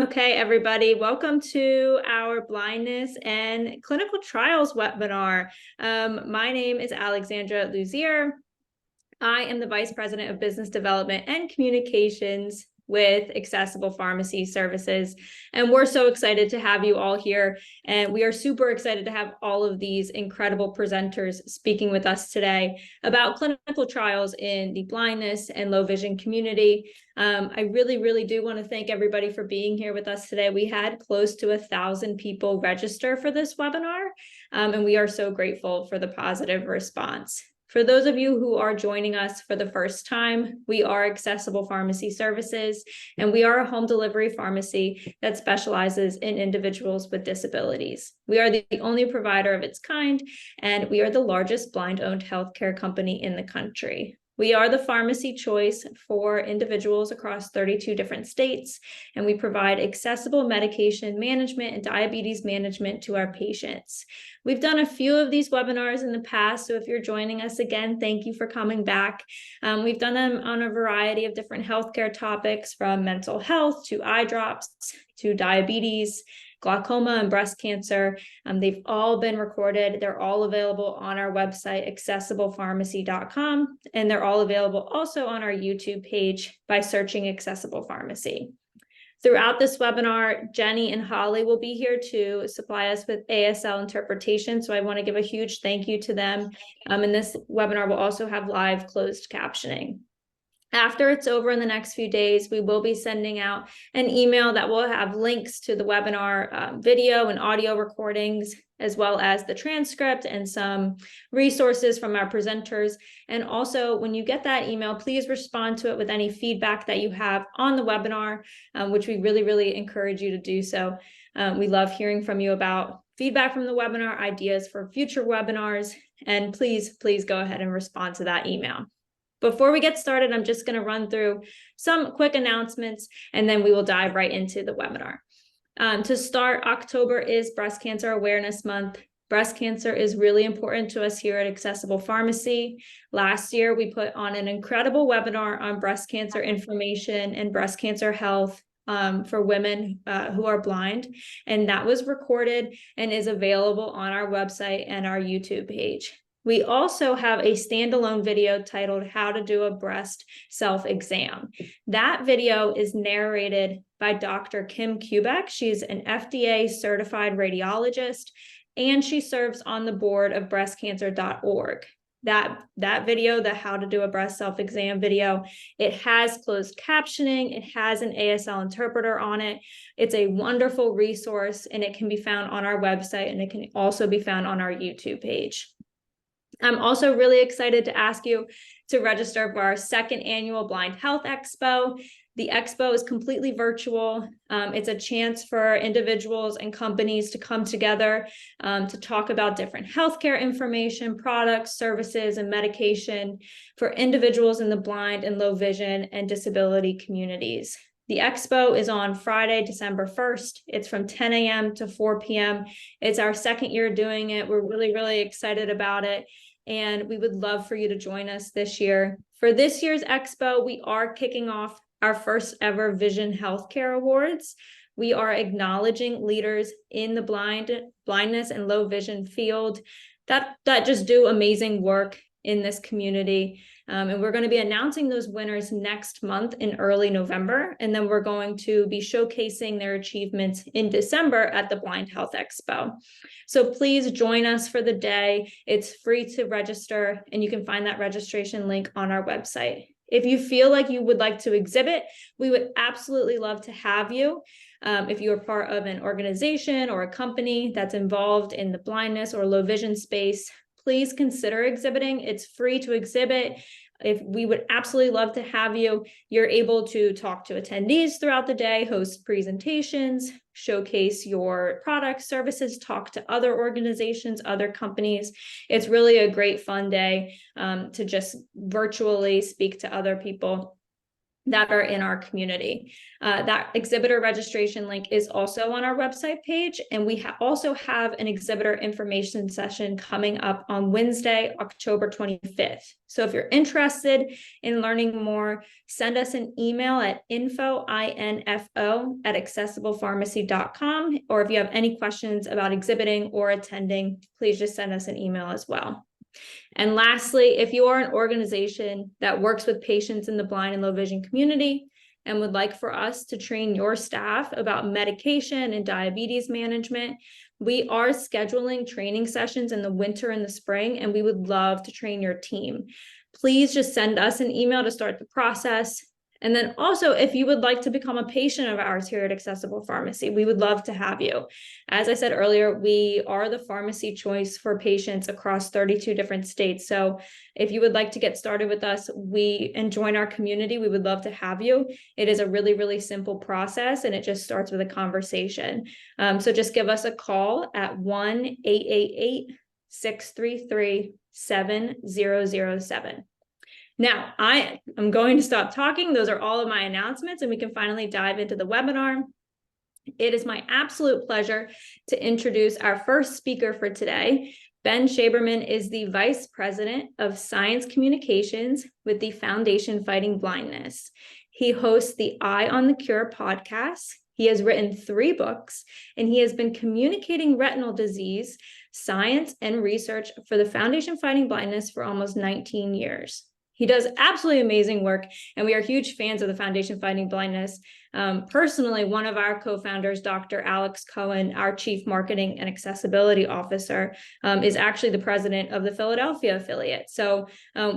Okay, everybody, welcome to our blindness and clinical trials webinar. My name is Alexandra Luzier. I am the Vice President of Business Development and Communications with Accessible Pharmacy Services. And we're so excited to have you all here. And we are super excited to have all of these incredible presenters speaking with us today about clinical trials in the blindness and low vision community. I really do want to thank everybody for being here with us today. We had close to 1,000 people register for this webinar, and we are so grateful for the positive response. For those of you who are joining us for the first time, we are Accessible Pharmacy Services, and we are a home delivery pharmacy that specializes in individuals with disabilities. We are the only provider of its kind, and we are the largest Blind-owned healthcare company in the country. We are the pharmacy choice for individuals across 32 different states, and we provide accessible medication management and diabetes management to our patients. We've done a few of these webinars in the past, so if you're joining us again, thank you for coming back. We've done them on a variety of different healthcare topics, from mental health to eye drops to diabetes, glaucoma, and breast cancer. They've all been recorded. They're all available on our website, accessiblepharmacy.com, and they're all available also on our YouTube page by searching Accessible Pharmacy. Throughout this webinar, Jenny and Holly will be here to supply us with ASL interpretation, so I want to give a huge thank you to them. And this webinar will also have live closed captioning. After it's over in the next few days, we will be sending out an email that will have links to the webinar video and audio recordings, as well as the transcript and some resources from our presenters. And also, when you get that email, please respond to it with any feedback that you have on the webinar, which we really encourage you to do so. We love hearing from you about feedback from the webinar, ideas for future webinars, and please go ahead and respond to that email. Before we get started, I'm just going to run through some quick announcements, and then we will dive right into the webinar. To start, October is Breast Cancer Awareness Month. Breast cancer is really important to us here at Accessible Pharmacy. Last year, we put on an incredible webinar on breast cancer information and breast cancer health for women who are blind, and that was recorded and is available on our website and our YouTube page. We also have a standalone video titled How to Do a Breast Self-Exam. That video is narrated by Dr. Kim Kubek. She's an FDA certified radiologist, and she serves on the board of breastcancer.org. That video, the How to Do a Breast Self-Exam video, it has closed captioning, it has an ASL interpreter on it. It's a wonderful resource, and it can be found on our website, and it can also be found on our YouTube page. I'm also really excited to ask you to register for our second annual Blind Health Expo. The expo is completely virtual. It's a chance for individuals and companies to come together to talk about different healthcare information, products, services, and medication for individuals in the blind and low vision and disability communities. The expo is on Friday, December 1st. It's from 10 a.m. to 4 p.m. It's our second year doing it. We're really excited about it, and we would love for you to join us this year. For this year's expo, we are kicking off our first ever Vision Healthcare Awards. We are acknowledging leaders in the blindness and low vision field that just do amazing work in this community. And we're going to be announcing those winners next month in early November. And then we're going to be showcasing their achievements in December at the Blind Health Expo. So please join us for the day. It's free to register, and you can find that registration link on our website. If you feel like you would like to exhibit, we would absolutely love to have you. If you are part of an organization or a company that's involved in the blindness or low vision space, please consider exhibiting. It's free to exhibit. We would absolutely love to have you. You're able to talk to attendees throughout the day, host presentations, showcase your products, services, talk to other organizations, other companies. It's really a great fun day to just virtually speak to other people. that are in our community. That exhibitor registration link is also on our website page, and we also have an exhibitor information session coming up on Wednesday, October 25th. So if you're interested in learning more, send us an email at info@accessiblepharmacy.com, or if you have any questions about exhibiting or attending, please just send us an email as well. And lastly, if you are an organization that works with patients in the blind and low vision community and would like for us to train your staff about medication and diabetes management, we are scheduling training sessions in the winter and the spring, and we would love to train your team. Please just send us an email to start the process. And then also, if you would like to become a patient of ours here at Accessible Pharmacy, we would love to have you. As I said earlier, we are the pharmacy choice for patients across 32 different states. So if you would like to get started with us and join our community, we would love to have you. It is a really, really simple process, and it just starts with a conversation. So just give us a call at 1-888-633-7007. Now, I am going to stop talking. Those are all of my announcements, and we can finally dive into the webinar. It is my absolute pleasure to introduce our first speaker for today. Ben Shaberman is the Vice President of Science Communications with the Foundation Fighting Blindness. He hosts the Eye on the Cure podcast. He has written 3 books, and he has been communicating retinal disease, science, and research for the Foundation Fighting Blindness for almost 19 years. He does absolutely amazing work, and we are huge fans of the Foundation Fighting Blindness. Personally, one of our co-founders, Dr. Alex Cohen, our Chief Marketing and Accessibility Officer, is actually the president of the Philadelphia affiliate. So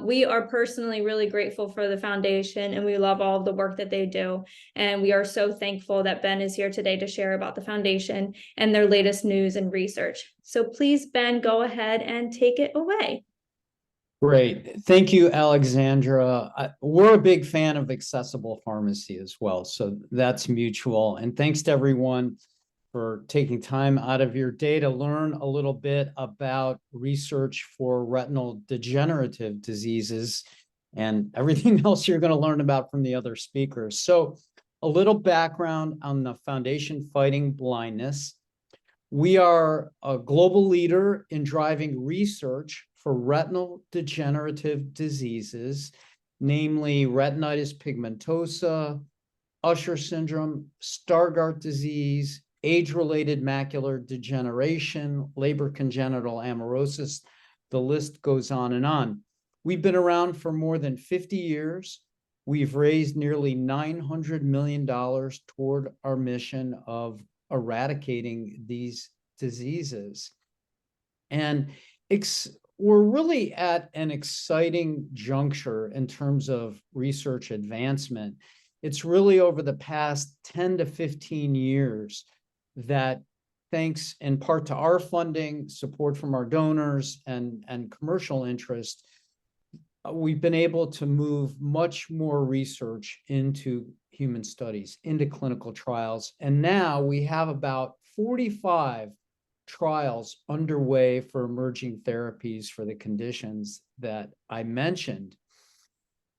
we are personally really grateful for the foundation, and we love all of the work that they do. And we are so thankful that Ben is here today to share about the foundation and their latest news and research. So please, Ben, go ahead and take it away. Great. Thank you, Alexandra. We're a big fan of Accessible Pharmacy as well, so that's mutual. And thanks to everyone for taking time out of your day to learn a little bit about research for retinal degenerative diseases and everything else you're going to learn about from the other speakers. So a little background on the Foundation Fighting Blindness. We are a global leader in driving research for retinal degenerative diseases, namely retinitis pigmentosa, Usher syndrome, Stargardt disease, age-related macular degeneration, Leber congenital amaurosis. The list goes on and on. We've been around for more than 50 years. We've raised nearly $900 million toward our mission of eradicating these diseases. And we're really at an exciting juncture in terms of research advancement. It's really over the past 10 to 15 years that, thanks in part to our funding, support from our donors, and commercial interest, we've been able to move much more research into human studies, into clinical trials. And now we have about 45 trials underway for emerging therapies for the conditions that I mentioned.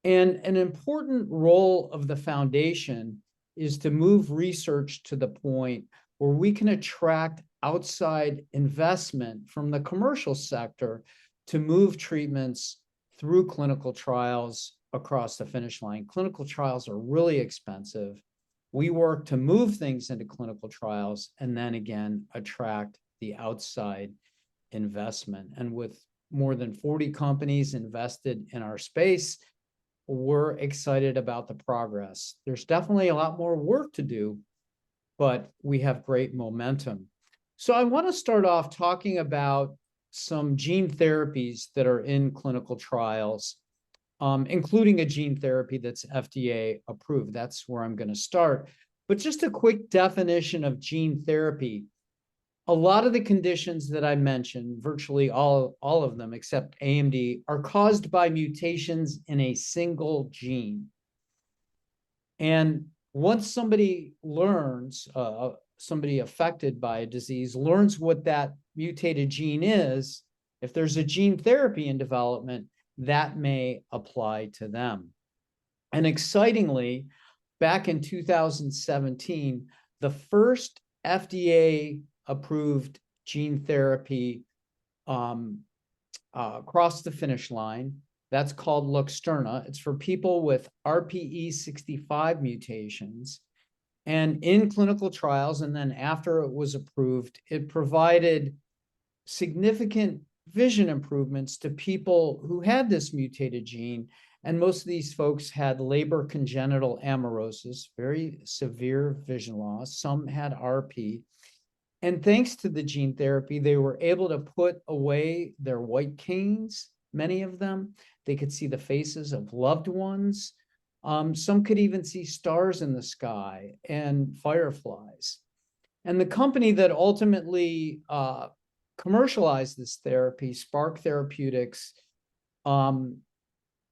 And an important role of the foundation is to move research to the point where we can attract outside investment from the commercial sector to move treatments through clinical trials across the finish line. Clinical trials are really expensive. We work to move things into clinical trials and then again attract the outside investment. And with more than 40 companies invested in our space, we're excited about the progress. There's definitely a lot more work to do, but we have great momentum. So I want to start off talking about some gene therapies that are in clinical trials, including a gene therapy that's FDA approved. That's where I'm going to start. But just a quick definition of gene therapy. A lot of the conditions that I mentioned, virtually all of them except AMD, are caused by mutations in a single gene. And once somebody learns, somebody affected by a disease learns what that mutated gene is, if there's a gene therapy in development, that may apply to them. And excitingly, back in 2017, the first FDA-approved gene therapy crossed the finish line. That's called Luxturna. It's for people with RPE65 mutations. And in clinical trials, and then after it was approved, it provided significant vision improvements to people who had this mutated gene. And most of these folks had Leber congenital amaurosis, very severe vision loss. Some had RP. And thanks to the gene therapy, they were able to put away their white canes, many of them. They could see the faces of loved ones. Some could even see stars in the sky and fireflies. And the company that ultimately commercialized this therapy, Spark Therapeutics,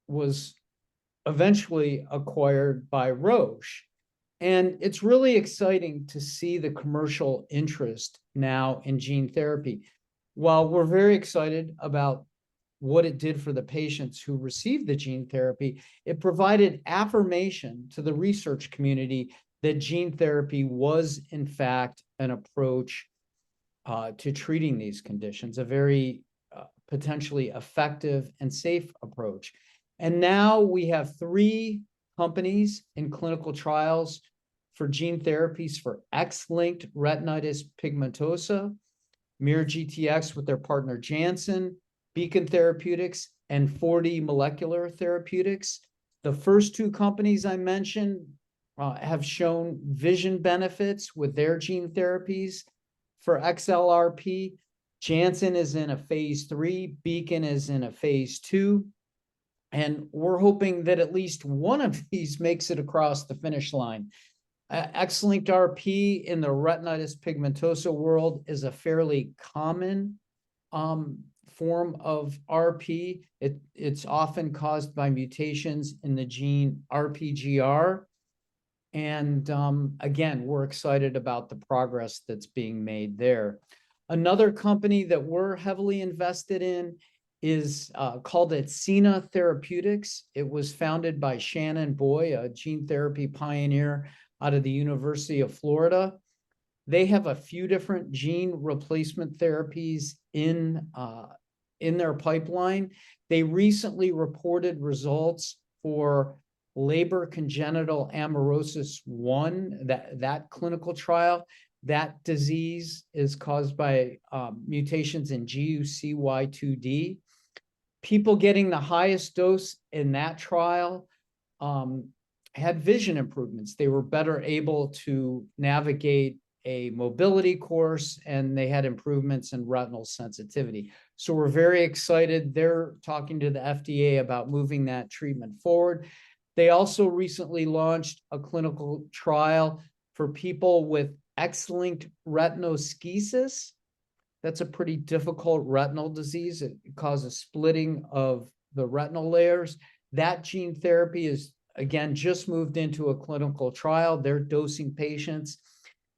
was eventually acquired by Roche. And it's really exciting to see the commercial interest now in gene therapy. While we're very excited about what it did for the patients who received the gene therapy, it provided affirmation to the research community that gene therapy was, in fact, an approach to treating these conditions, a very potentially effective and safe approach. And now we have 3 companies in clinical trials for gene therapies for X-linked retinitis pigmentosa, MeiraGTx with their partner Janssen, Beacon Therapeutics, and 4D Molecular Therapeutics. The first 2 companies I mentioned have shown vision benefits with their gene therapies for XLRP. Janssen is in a phase 3, Beacon is in a phase 2. And we're hoping that at least one of these makes it across the finish line. X-linked RP in the retinitis pigmentosa world is a fairly common form of RP. It's often caused by mutations in the gene RPGR. And again, we're excited about the progress that's being made there. Another company that we're heavily invested in is called Atsena Therapeutics. It was founded by Shannon Boy, a gene therapy pioneer out of the University of Florida. They have a few different gene replacement therapies in their pipeline. They recently reported results for Leber congenital amaurosis 1, that clinical trial. That disease is caused by mutations in GUCY2D. People getting the highest dose in that trial had vision improvements. They were better able to navigate a mobility course, and they had improvements in retinal sensitivity. So we're very excited. They're talking to the FDA about moving that treatment forward. They also recently launched a clinical trial for people with X-linked retinoschisis. That's a pretty difficult retinal disease. It causes splitting of the retinal layers. That gene therapy is, again, just moved into a clinical trial. They're dosing patients.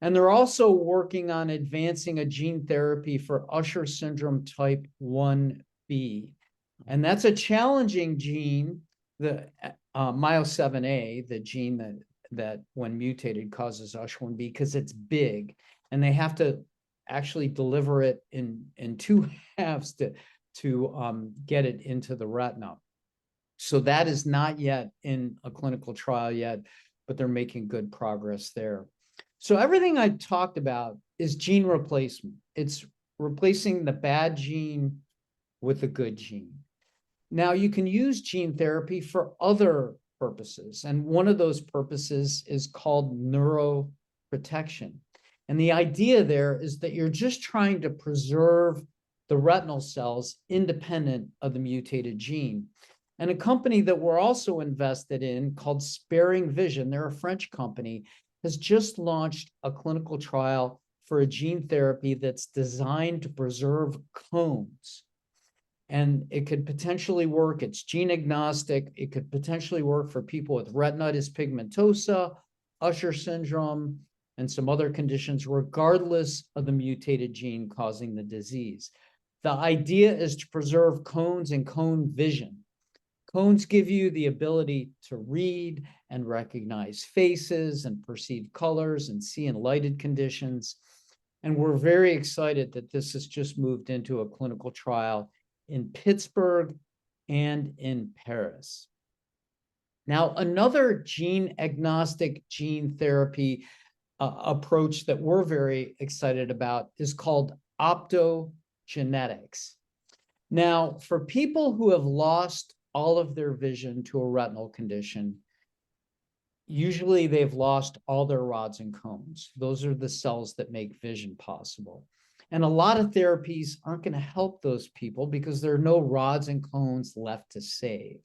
And they're also working on advancing a gene therapy for Usher syndrome type 1B. And that's a challenging gene, the MYO7A, the gene that when mutated causes Usher 1B, because it's big. And they have to actually deliver it in 2 halves to get it into the retina. So that is not yet in a clinical trial yet, but they're making good progress there. So everything I talked about is gene replacement. It's replacing the bad gene with a good gene. Now, you can use gene therapy for other purposes, and one of those purposes is called neuroprotection. And the idea there is that you're just trying to preserve the retinal cells independent of the mutated gene. And a company that we're also invested in called Sparing Vision, they're a French company, has just launched a clinical trial for a gene therapy that's designed to preserve cones. And it could potentially work, it's gene agnostic, it could potentially work for people with retinitis pigmentosa, Usher syndrome, and some other conditions, regardless of the mutated gene causing the disease. The idea is to preserve cones and cone vision. Cones give you the ability to read and recognize faces and perceive colors and see in lighted conditions. And we're very excited that this has just moved into a clinical trial in Pittsburgh and in Paris. Now, another gene agnostic gene therapy approach that we're very excited about is called optogenetics. Now, for people who have lost all of their vision to a retinal condition, usually they've lost all their rods and cones. Those are the cells that make vision possible. And a lot of therapies aren't going to help those people because there are no rods and cones left to save.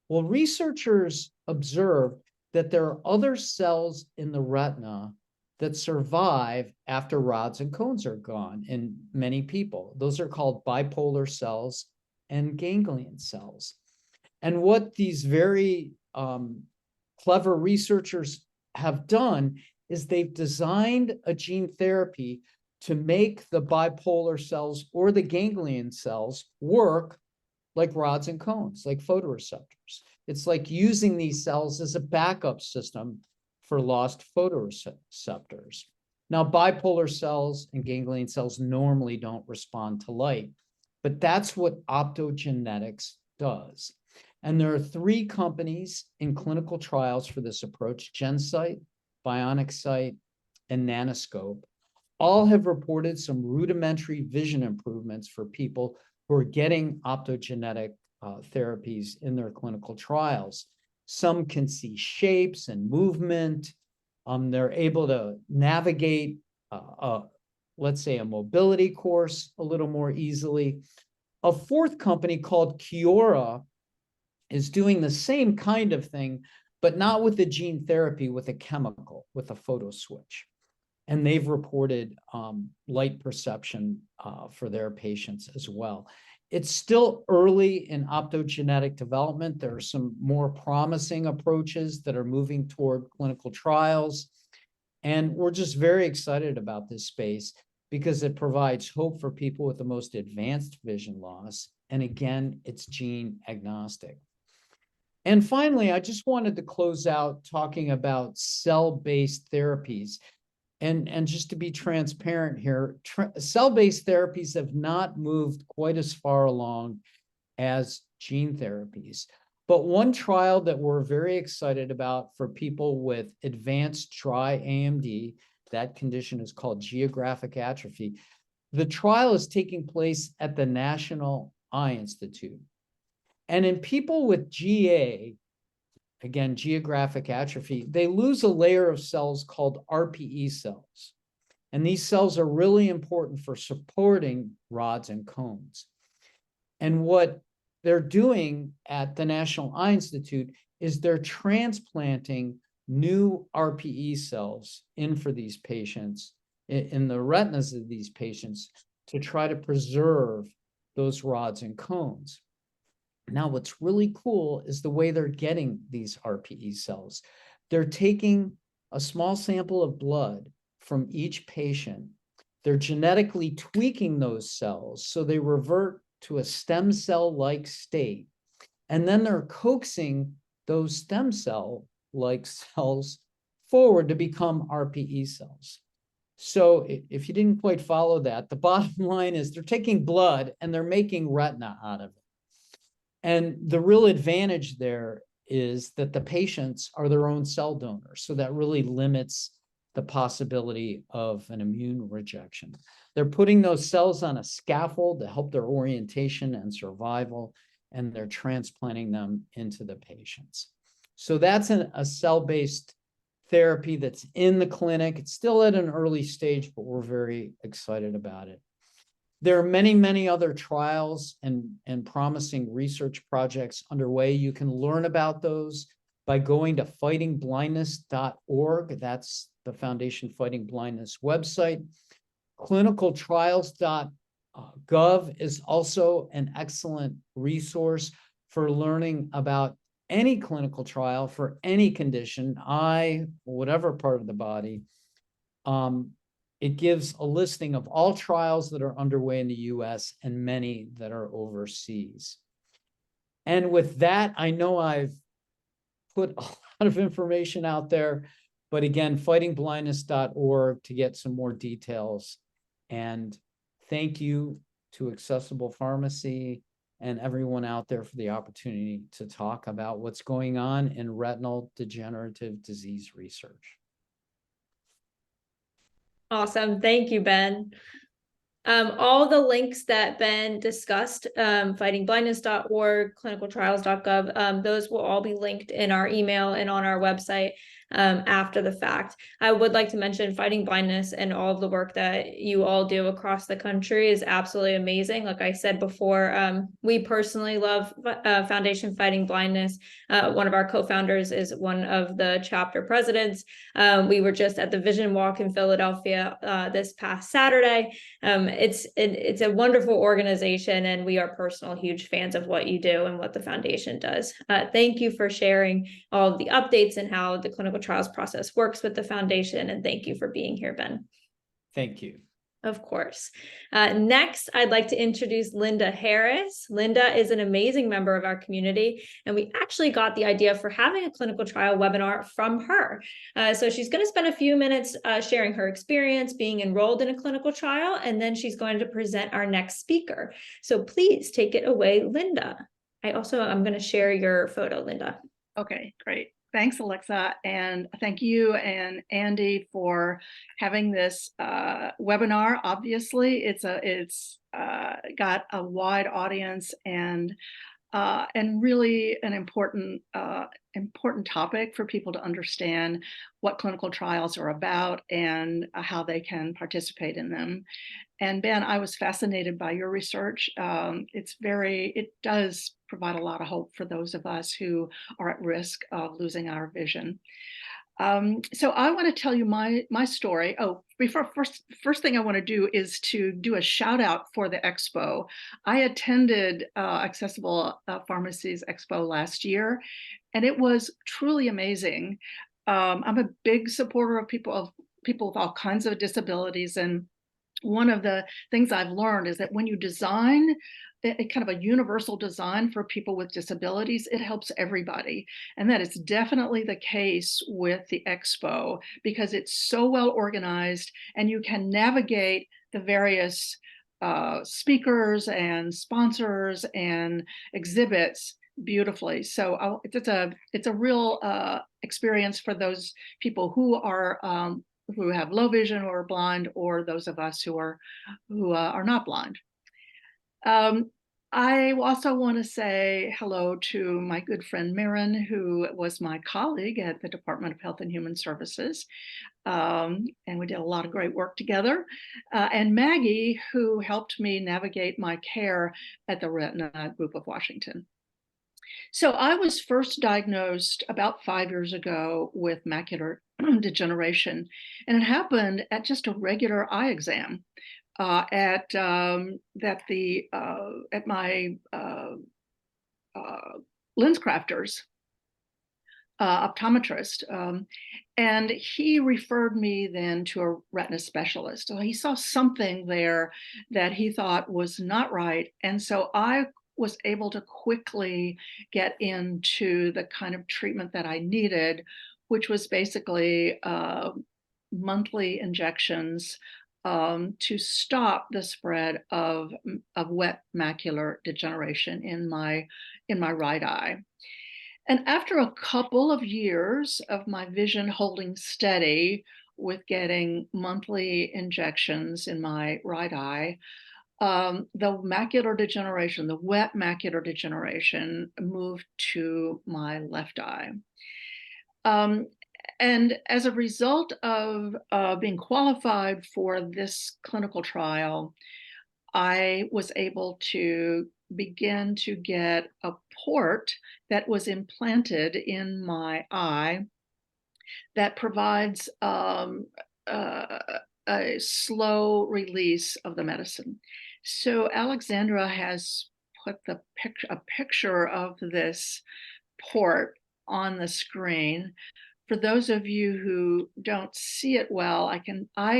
Well, researchers observed that there are other cells in the retina that survive after rods and cones are gone in many people. Those are called bipolar cells and ganglion cells. And what these very clever researchers have done is they've designed a gene therapy to make the bipolar cells or the ganglion cells work like rods and cones, like photoreceptors. It's like using these cells as a backup system for lost photoreceptors. Now, bipolar cells and ganglion cells normally don't respond to light, but that's what optogenetics does. And there are 3 companies in clinical trials for this approach: GenSight, Bionic Sight, and Nanoscope. All have reported some rudimentary vision improvements for people who are getting optogenetic therapies in their clinical trials. Some can see shapes and movement. They're able to navigate, let's say, a mobility course a little more easily. A 4th company called Kiora is doing the same kind of thing, but not with the gene therapy, with a chemical, with a photo switch. And they've reported light perception for their patients as well. It's still early in optogenetic development. There are some more promising approaches that are moving toward clinical trials. And we're just very excited about this space because it provides hope for people with the most advanced vision loss. And again, it's gene agnostic. And finally, I just wanted to close out talking about cell-based therapies. And just to be transparent here, cell-based therapies have not moved quite as far along as gene therapies. But one trial that we're very excited about for people with advanced dry AMD, that condition is called geographic atrophy. The trial is taking place at the National Eye Institute. And in people with GA, again, geographic atrophy, they lose a layer of cells called RPE cells. And these cells are really important for supporting rods and cones. And what they're doing at the National Eye Institute is they're transplanting new RPE cells in for these patients, in the retinas of these patients, to try to preserve those rods and cones. Now, what's really cool is the way they're getting these RPE cells. They're taking a small sample of blood from each patient. They're genetically tweaking those cells so they revert to a stem cell-like state. And then they're coaxing those stem cell-like cells forward to become RPE cells. So if you didn't quite follow that, the bottom line is they're taking blood and they're making retina out of it. And the real advantage there is that the patients are their own cell donors. So that really limits the possibility of an immune rejection. They're putting those cells on a scaffold to help their orientation and survival, and they're transplanting them into the patients. So that's a cell-based therapy that's in the clinic. It's still at an early stage, but we're very excited about it. There are many, many other trials and promising research projects underway. You can learn about those by going to fightingblindness.org. That's the Foundation Fighting Blindness website. Clinicaltrials.gov is also an excellent resource for learning about any clinical trial for any condition, eye, whatever part of the body. It gives a listing of all trials that are underway in the US and many that are overseas. And with that, I know I've put a lot of information out there, but again, fightingblindness.org to get some more details. And thank you to Accessible Pharmacy and everyone out there for the opportunity to talk about what's going on in retinal degenerative disease research. Awesome. Thank you, Ben. All the links that Ben discussed, fightingblindness.org, clinicaltrials.gov, those will all be linked in our email and on our website after the fact. I would like to mention Fighting Blindness and all of the work that you all do across the country is absolutely amazing. Like I said before, we personally love Foundation Fighting Blindness. One of our co-founders is one of the chapter presidents. We were just at the Vision Walk in Philadelphia this past Saturday. It's a wonderful organization, and we are personal huge fans of what you do and what the foundation does. Thank you for sharing all of the updates and how the clinical trials process works with the foundation, and thank you for being here, Ben. Thank you. Of course. Next, I'd like to introduce Linda Harris. Linda is an amazing member of our community, and we actually got the idea for having a clinical trial webinar from her. So she's going to spend a few minutes sharing her experience being enrolled in a clinical trial, and then she's going to present our next speaker. So please take it away, Linda. I'm going to share your photo, Linda. Okay, great. Thanks, Alexa, and thank you and Andy for having this webinar. Obviously, it's got a wide audience and really an important topic for people to understand what clinical trials are about and how they can participate in them. And Ben, I was fascinated by your research. It does provide a lot of hope for those of us who are at risk of losing our vision. So I want to tell you my story. Oh, first thing I want to do is to do a shout out for the expo. I attended Accessible Pharmacies Expo last year, and it was truly amazing. I'm a big supporter of people with all kinds of disabilities, and one of the things I've learned is that when you design a kind of a universal design for people with disabilities, it helps everybody. And that is definitely the case with the expo because it's so well organized and you can navigate the various speakers and sponsors and exhibits beautifully. So it's a real experience for those people who have low vision or blind, or those of us who are not blind. I also want to say hello to my good friend Marin, who was my colleague at the Department of Health and Human Services. And we did a lot of great work together. And Maggie, who helped me navigate my care at the Retina Group of Washington. So I was first diagnosed about 5 years ago with macular degeneration, and it happened at just a regular eye exam at my lens crafter's optometrist, and he referred me then to a retina specialist. So he saw something there that he thought was not right, and so I was able to quickly get into the kind of treatment that I needed, which was basically monthly injections to stop the spread of wet macular degeneration in my right eye. And after a couple of years of my vision holding steady with getting monthly injections in my right eye, the macular degeneration, the wet macular degeneration, moved to my left eye. And as a result of being qualified for this clinical trial, I was able to begin to get a port that was implanted in my eye that provides a slow release of the medicine. So Alexandra has put a picture of this port on the screen. For those of you who don't see it well, I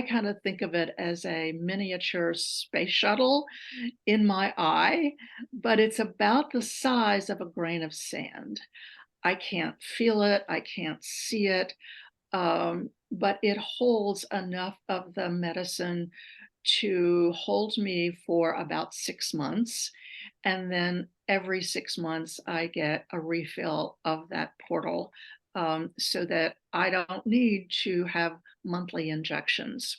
kind of think of it as a miniature space shuttle in my eye, but it's about the size of a grain of sand. I can't feel it, I can't see it, but it holds enough of the medicine to hold me for about 6 months. And then every 6 months, I get a refill of that portal, so that I don't need to have monthly injections.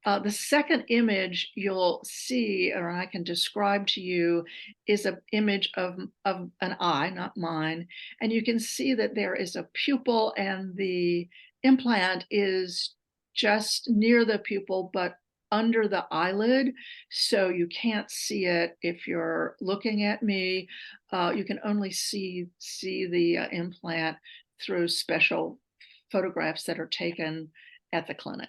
The second image you'll see, or I can describe to you, is an image of an eye, not mine. And you can see that there is a pupil and the implant is just near the pupil, but under the eyelid. So you can't see it if you're looking at me. You can only see the implant through special photographs that are taken at the clinic.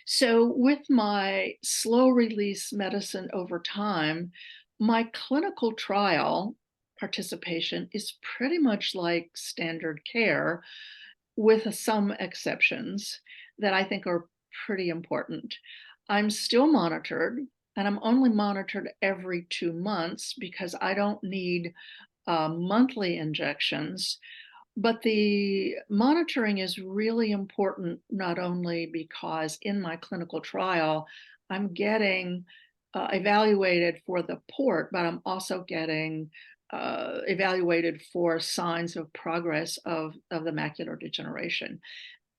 So with my slow release medicine over time, my clinical trial participation is pretty much like standard care, with some exceptions that I think are pretty important. I'm still monitored, and I'm only monitored every 2 months because I don't need monthly injections. But the monitoring is really important, not only because in my clinical trial, I'm getting evaluated for the port, but I'm also getting evaluated for signs of progress of the macular degeneration,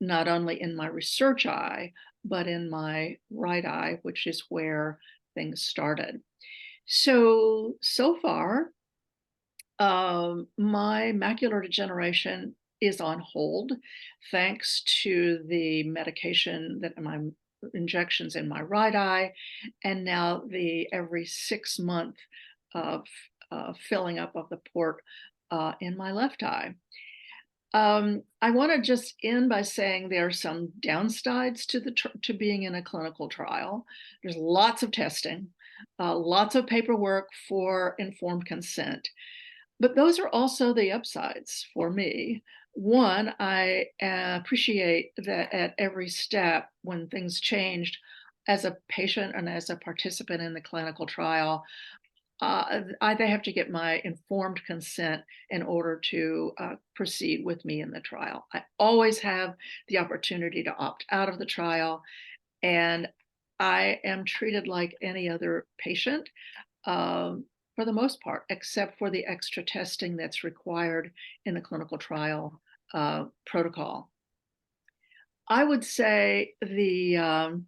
not only in my research eye, but in my right eye, which is where things started. So far, my macular degeneration is on hold thanks to the medication that my injections in my right eye, and now the every 6 month of filling up of the port in my left eye. I want to just end by saying there are some downsides to being in a clinical trial. There's lots of testing, lots of paperwork for informed consent. But those are also the upsides for me. One, I appreciate that at every step when things changed, as a patient and as a participant in the clinical trial, they have to get my informed consent in order to proceed with me in the trial. I always have the opportunity to opt out of the trial, and I am treated like any other patient. For the most part, except for the extra testing that's required in the clinical trial protocol. I would say the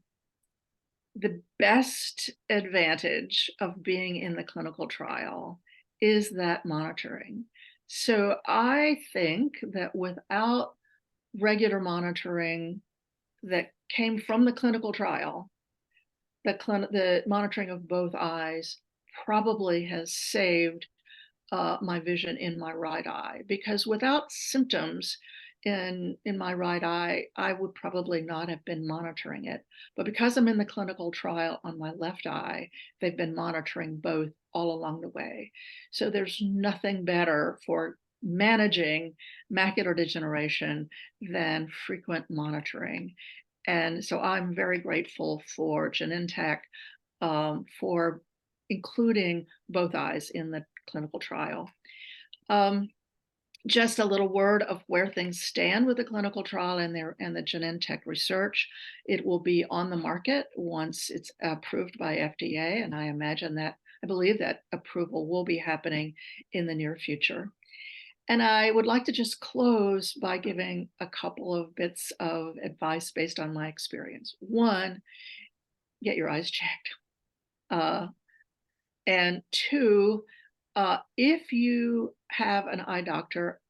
best advantage of being in the clinical trial is that monitoring. So I think that without regular monitoring that came from the clinical trial, the monitoring of both eyes probably has saved my vision in my right eye, because without symptoms in my right eye, I would probably not have been monitoring it. But because I'm in the clinical trial on my left eye, they've been monitoring both all along the way. So there's nothing better for managing macular degeneration than frequent monitoring. And so I'm very grateful for Genentech for including both eyes in the clinical trial. Just a little word of where things stand with the clinical trial and the Genentech research. It will be on the market once it's approved by FDA, and I believe that approval will be happening in the near future. And I would like to just close by giving a couple of bits of advice based on my experience. One, get your eyes checked. And two, if you have an eye doctor,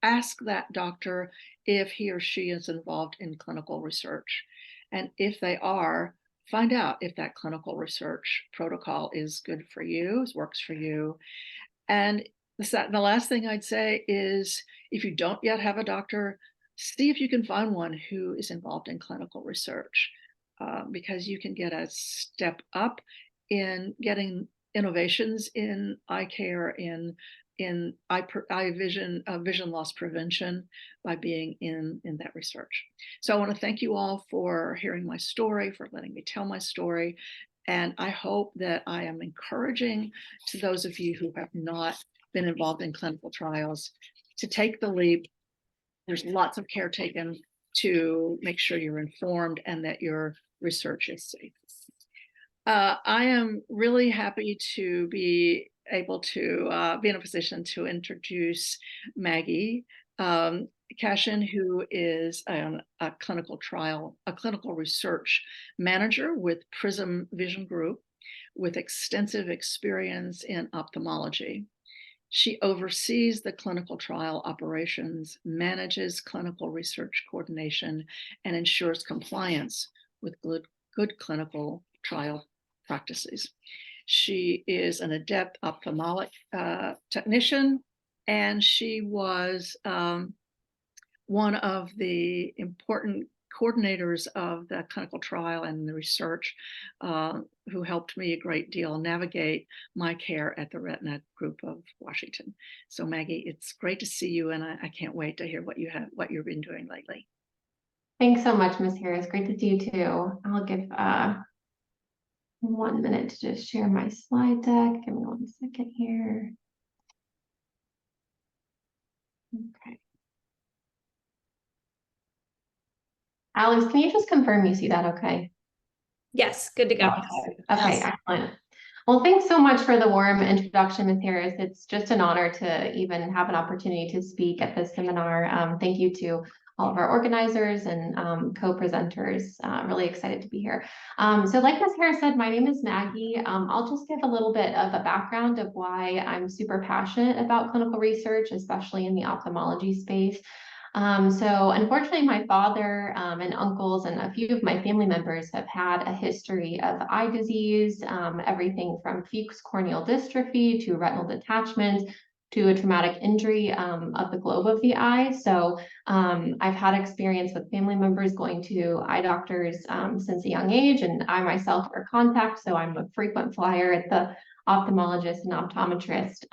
ask that doctor if he or she is involved in clinical research. And if they are, find out if that clinical research protocol is good for you, works for you. And the last thing I'd say is, if you don't yet have a doctor, see if you can find one who is involved in clinical research, because you can get a step up in getting innovations in eye care, in in vision loss prevention by being in that research. So I want to thank you all for hearing my story, for letting me tell my story. And I hope that I am encouraging to those of you who have not been involved in clinical trials to take the leap. There's lots of care taken to make sure you're informed and that your research is safe. I am really happy to be able to be in a position to introduce Maggie Cashion, who is a clinical research manager with Prism Vision Group with extensive experience in ophthalmology. She oversees the clinical trial operations, manages clinical research coordination, and ensures compliance with good clinical trial practices. She is an adept ophthalmic technician, and she was one of the important coordinators of the clinical trial and the research, who helped me a great deal navigate my care at the Retina Group of Washington. So Maggie, it's great to see you, and I can't wait to hear what you've been doing lately. Thanks so much, Ms. Harris. Great to see you too. I'll give 1 minute to just share my slide deck. Give me 1 second here. Okay. Alex, can you just confirm you see that okay? Yes, good to go. Okay, excellent. Well, thanks so much for the warm introduction, Ms. Harris. It's just an honor to even have an opportunity to speak at this seminar. Thank you to all of our organizers and co-presenters. Really excited to be here. So like Ms. Harris said, my name is Maggie. I'll just give a little bit of a background of why I'm super passionate about clinical research, especially in the ophthalmology space. So unfortunately, my father and uncles and a few of my family members have had a history of eye disease, everything from fuchs corneal dystrophy to retinal detachment to a traumatic injury of the globe of the eye. So I've had experience with family members going to eye doctors since a young age, and I myself wear contacts, so I'm a frequent flyer at the ophthalmologist and optometrist.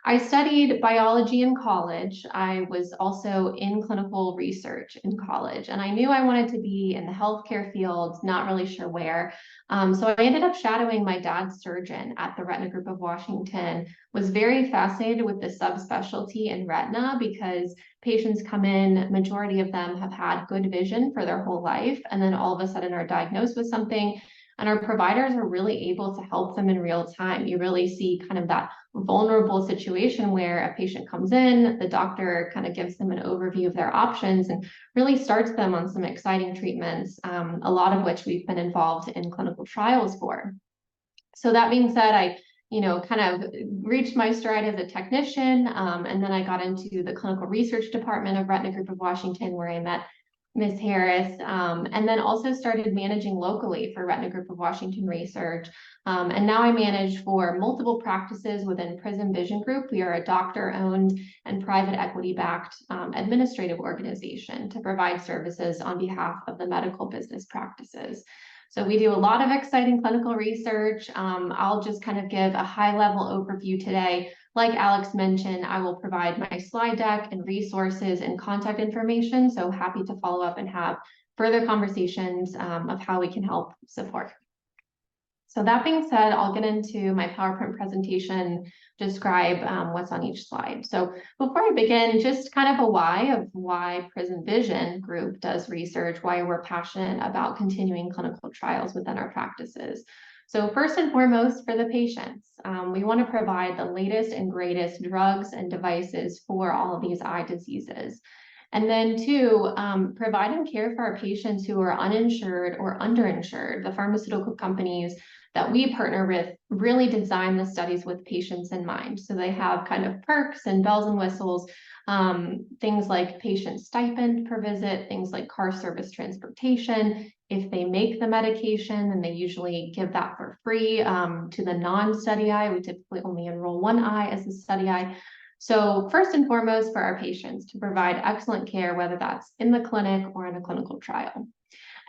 I studied biology in college. I was also in clinical research in college, and I knew I wanted to be in the healthcare field, not really sure where. So I ended up shadowing my dad's surgeon at the Retina Group of Washington, was very fascinated with the subspecialty in retina because patients come in, majority of them have had good vision for their whole life, and then all of a sudden are diagnosed with something, and our providers are really able to help them in real time. You really see kind of that vulnerable situation where a patient comes in, the doctor kind of gives them an overview of their options and really starts them on some exciting treatments, a lot of which we've been involved in clinical trials for. So that being said, I kind of reached my stride as a technician, and then I got into the clinical research department of Retina Group of Washington, where I met Ms. Harris, and then also started managing locally for Retina Group of Washington Research. And now I manage for multiple practices within Prism Vision Group. We are a doctor-owned and private equity-backed administrative organization to provide services on behalf of the medical business practices. So we do a lot of exciting clinical research. I'll just kind of give a high-level overview today. Like Alex mentioned, I will provide my slide deck and resources and contact information. So happy to follow up and have further conversations of how we can help support. So that being said, I'll get into my PowerPoint presentation, describe what's on each slide. So before I begin, just kind of a why of why Prism Vision Group does research, why we're passionate about continuing clinical trials within our practices. So first and foremost, for the patients, we want to provide the latest and greatest drugs and devices for all of these eye diseases. And then two, providing care for our patients who are uninsured or underinsured. The pharmaceutical companies that we partner with really design the studies with patients in mind. So they have kind of perks and bells and whistles, things like patient stipend per visit, things like car service transportation. If they make the medication, then they usually give that for free to the non-study eye. We typically only enroll one eye as a study eye. So first and foremost for our patients to provide excellent care, whether that's in the clinic or in a clinical trial.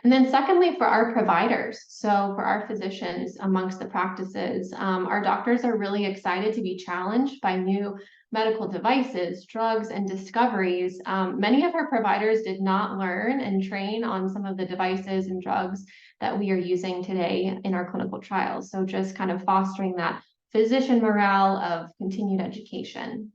And then secondly, for our providers, so for our physicians amongst the practices, our doctors are really excited to be challenged by new medical devices, drugs, and discoveries, many of our providers did not learn and train on some of the devices and drugs that we are using today in our clinical trials. So just kind of fostering that physician morale of continued education.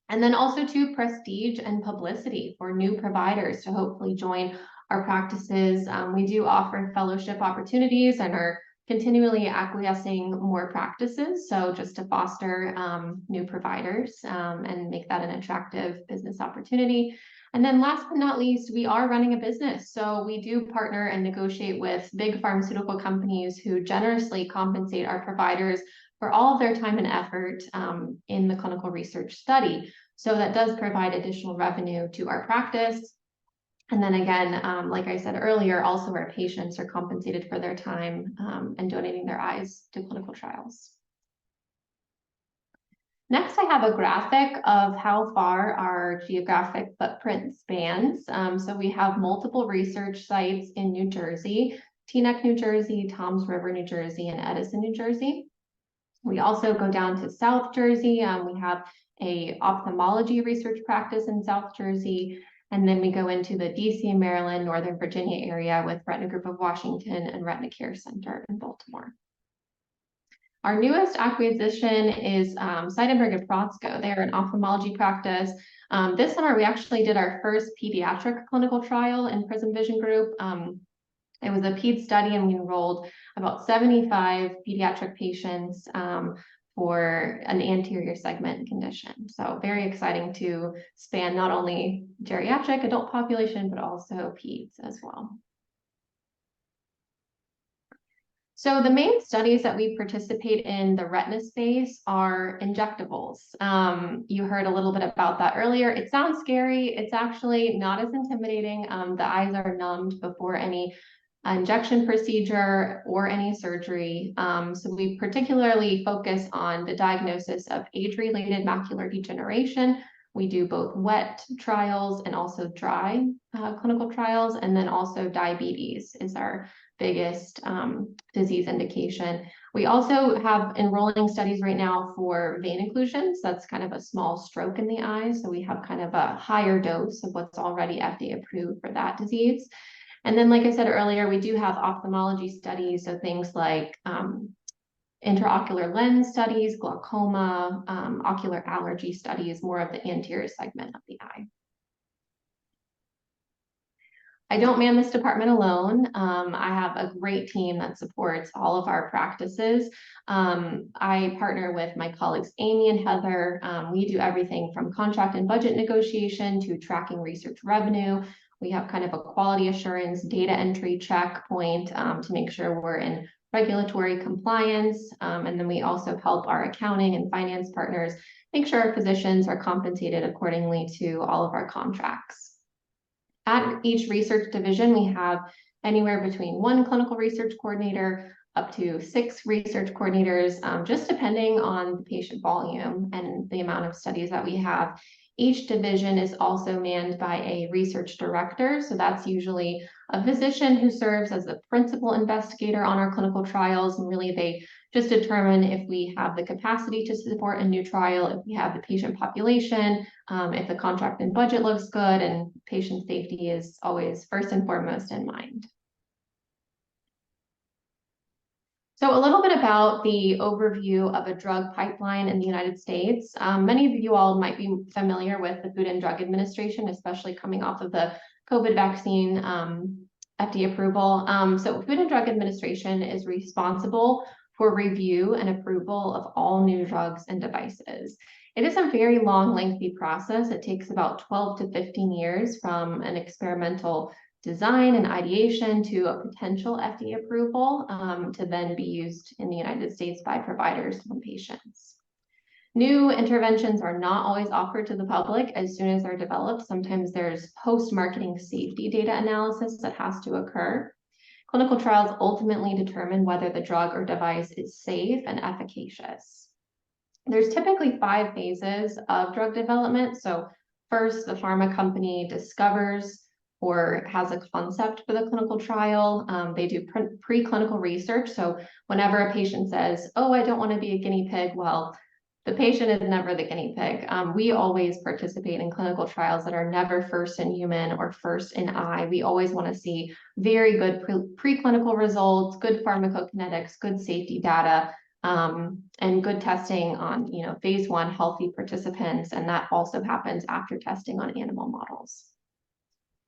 And then also to prestige and publicity for new providers to hopefully join our practices. We do offer fellowship opportunities and are continually acquiescing more practices. So just to foster new providers and make that an attractive business opportunity. And then last but not least, we are running a business. So we do partner and negotiate with big pharmaceutical companies who generously compensate our providers for all of their time and effort in the clinical research study. So that does provide additional revenue to our practice. And then again, like I said earlier, also our patients are compensated for their time and donating their eyes to clinical trials. Next, I have a graphic of how far our geographic footprint spans. So we have multiple research sites in New Jersey, Teaneck, New Jersey, Toms River, New Jersey, and Edison, New Jersey. We also go down to South Jersey. We have an ophthalmology research practice in South Jersey. And then we go into the DC, Maryland, Northern Virginia area with Retina Group of Washington and Retina Care Center in Baltimore. Our newest acquisition is Seidenberg and Protzko. They're an ophthalmology practice. This summer, we actually did our first pediatric clinical trial in Prism Vision Group. It was a ped study, and we enrolled about 75 pediatric patients for an anterior segment condition. So very exciting to span not only geriatric adult population, but also peds as well. So the main studies that we participate in the retina space are injectables. You heard a little bit about that earlier. It sounds scary. It's actually not as intimidating. The eyes are numbed before any injection procedure or any surgery. So we particularly focus on the diagnosis of age-related macular degeneration. We do both wet trials and also dry clinical trials, and then also diabetes is our biggest disease indication. We also have enrolling studies right now for vein occlusions. That's kind of a small stroke in the eye. So we have kind of a higher dose of what's already FDA approved for that disease. And then, like I said earlier, we do have ophthalmology studies, so things like intraocular lens studies, glaucoma, ocular allergy studies, more of the anterior segment of the eye. I don't man this department alone. I have a great team that supports all of our practices. I partner with my colleagues, Amy and Heather. We do everything from contract and budget negotiation to tracking research revenue. We have kind of a quality assurance data entry checkpoint to make sure we're in regulatory compliance. And then we also help our accounting and finance partners make sure our physicians are compensated accordingly to all of our contracts. At each research division, we have anywhere between 1 clinical research coordinator up to 6 research coordinators, just depending on the patient volume and the amount of studies that we have. Each division is also manned by a research director. So that's usually a physician who serves as the principal investigator on our clinical trials. And really they just determine if we have the capacity to support a new trial, if we have the patient population, if the contract and budget looks good, and patient safety is always first and foremost in mind. So a little bit about the overview of a drug pipeline in the United States. Many of you all might be familiar with the Food and Drug Administration, especially coming off of the COVID vaccine FDA approval. So Food and Drug Administration is responsible for review and approval of all new drugs and devices. It is a very long, lengthy process. It takes about 12 to 15 years from an experimental design and ideation to a potential FDA approval to then be used in the United States by providers and patients. New interventions are not always offered to the public as soon as they're developed. Sometimes there's post-marketing safety data analysis that has to occur. Clinical trials ultimately determine whether the drug or device is safe and efficacious. There's typically 5 phases of drug development. So first, the pharma company discovers or has a concept for the clinical trial. They do preclinical research. So whenever a patient says, oh, I don't want to be a guinea pig, well, the patient is never the guinea pig. We always participate in clinical trials that are never first in human or first in eye. We always want to see very good preclinical results, good pharmacokinetics, good safety data, and good testing on, phase 1 healthy participants. And that also happens after testing on animal models.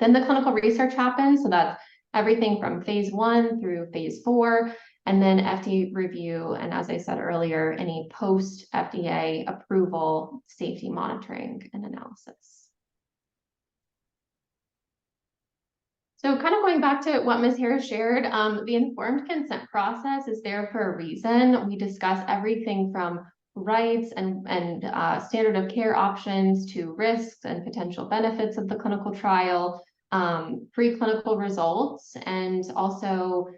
Then the clinical research happens. So that's everything from phase 1 through phase 4. And then FDA review, and as I said earlier, any post-FDA approval safety monitoring and analysis. So kind of going back to what Ms. Harris shared, the informed consent process is there for a reason. We discuss everything from rights and standard of care options to risks and potential benefits of the clinical trial, preclinical results, and also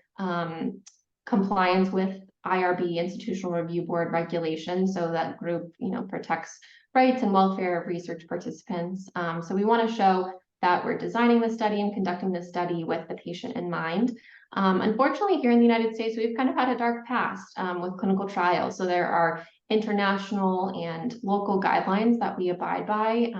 compliance with IRB, Institutional Review Board regulations. So that group, protects rights and welfare of research participants. So we want to show that we're designing the study and conducting the study with the patient in mind. Unfortunately, here in the United States, we've kind of had a dark past with clinical trials. So there are international and local guidelines that we abide by,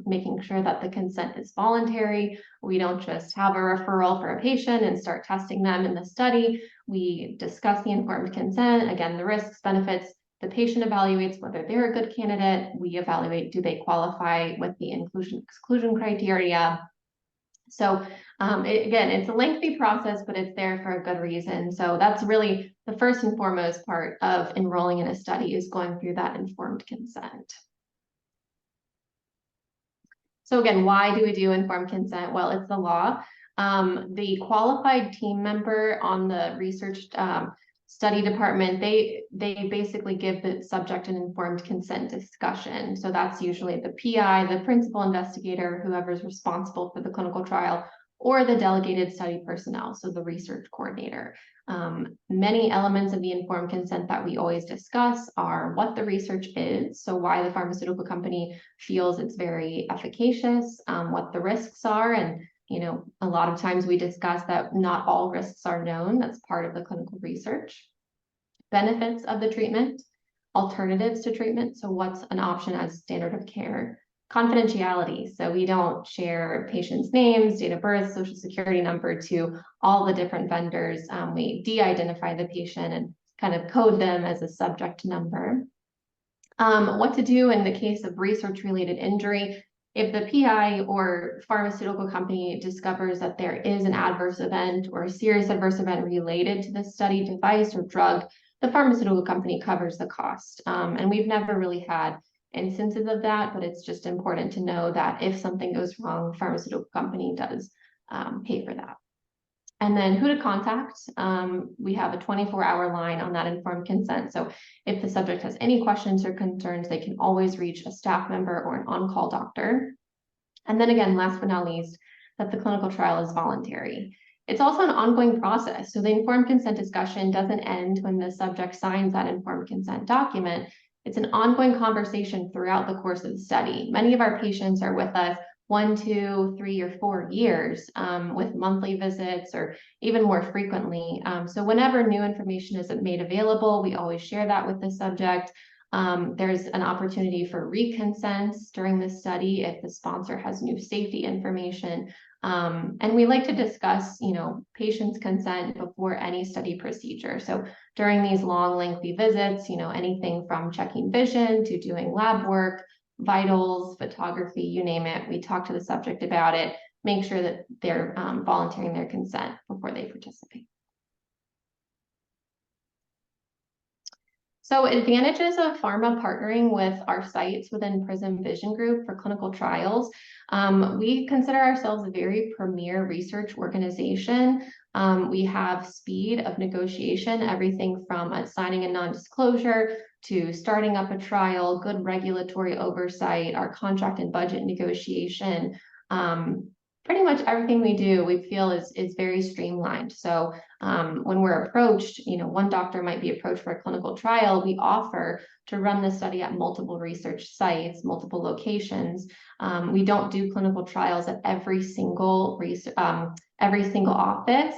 making sure that the consent is voluntary. We don't just have a referral for a patient and start testing them in the study. We discuss the informed consent, again, the risks, benefits. The patient evaluates whether they're a good candidate. We evaluate, do they qualify with the inclusion-exclusion criteria. So again, it's a lengthy process, but it's there for a good reason. So that's really the first and foremost part of enrolling in a study, is going through that informed consent. So again, why do we do informed consent? Well, it's the law. The qualified team member on the research study department, they basically give the subject an informed consent discussion. So that's usually the PI, the principal investigator, whoever's responsible for the clinical trial, or the delegated study personnel, so the research coordinator. Many elements of the informed consent that we always discuss are what the research is, so why the pharmaceutical company feels it's very efficacious, what the risks are, and a lot of times we discuss that not all risks are known. That's part of the clinical research. Benefits of the treatment, alternatives to treatment. So what's an option as standard of care? Confidentiality. So we don't share patients' names, date of birth, social security number to all the different vendors. We de-identify the patient and kind of code them as a subject number. What to do in the case of research-related injury. If the PI or pharmaceutical company discovers that there is an adverse event or a serious adverse event related to the study device or drug, the pharmaceutical company covers the cost. And we've never really had instances of that, but it's just important to know that if something goes wrong, the pharmaceutical company does pay for that. And then who to contact. We have a 24-hour line on that informed consent. So if the subject has any questions or concerns, they can always reach a staff member or an on-call doctor. And then again, last but not least, that the clinical trial is voluntary. It's also an ongoing process. So the informed consent discussion doesn't end when the subject signs that informed consent document. It's an ongoing conversation throughout the course of the study. Many of our patients are with us 1, 2, 3, or 4 years with monthly visits or even more frequently. So whenever new information is made available, we always share that with the subject. There's an opportunity for reconsents during the study if the sponsor has new safety information. And we like to discuss, patient's consent before any study procedure. So during these long, lengthy visits, anything from checking vision to doing lab work, vitals, photography, you name it, we talk to the subject about it, make sure that they're volunteering their consent before they participate. So advantages of pharma partnering with our sites within Prism Vision Group for clinical trials. We consider ourselves a very premier research organization. We have speed of negotiation, everything from signing a non-disclosure to starting up a trial, good regulatory oversight, our contract and budget negotiation. Pretty much everything we do, we feel is very streamlined. So when we're approached, one doctor might be approached for a clinical trial, we offer to run the study at multiple research sites, multiple locations. We don't do clinical trials at every single office.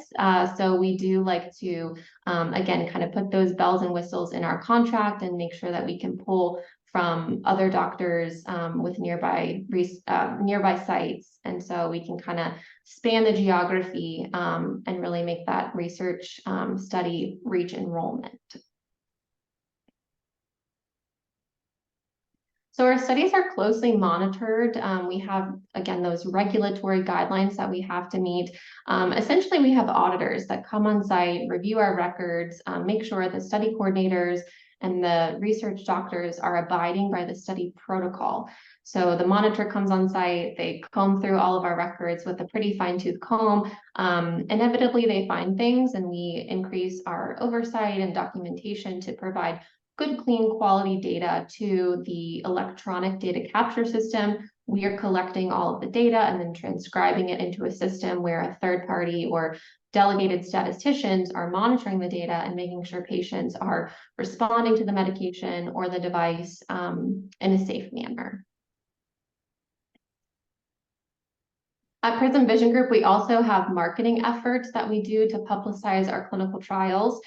So we do like to, again, kind of put those bells and whistles in our contract and make sure that we can pull from other doctors with nearby sites. And so we can kind of span the geography and really make that research study reach enrollment. So our studies are closely monitored. We have, again, those regulatory guidelines that we have to meet. Essentially, we have auditors that come on site, review our records, make sure the study coordinators and the research doctors are abiding by the study protocol. So the monitor comes on site, they comb through all of our records with a pretty fine-tooth comb. Inevitably, they find things, and we increase our oversight and documentation to provide good, clean, quality data to the electronic data capture system. We are collecting all of the data and then transcribing it into a system where a third party or delegated statisticians are monitoring the data and making sure patients are responding to the medication or the device in a safe manner. At Prism Vision Group, we also have marketing efforts that we do to publicize our clinical trials.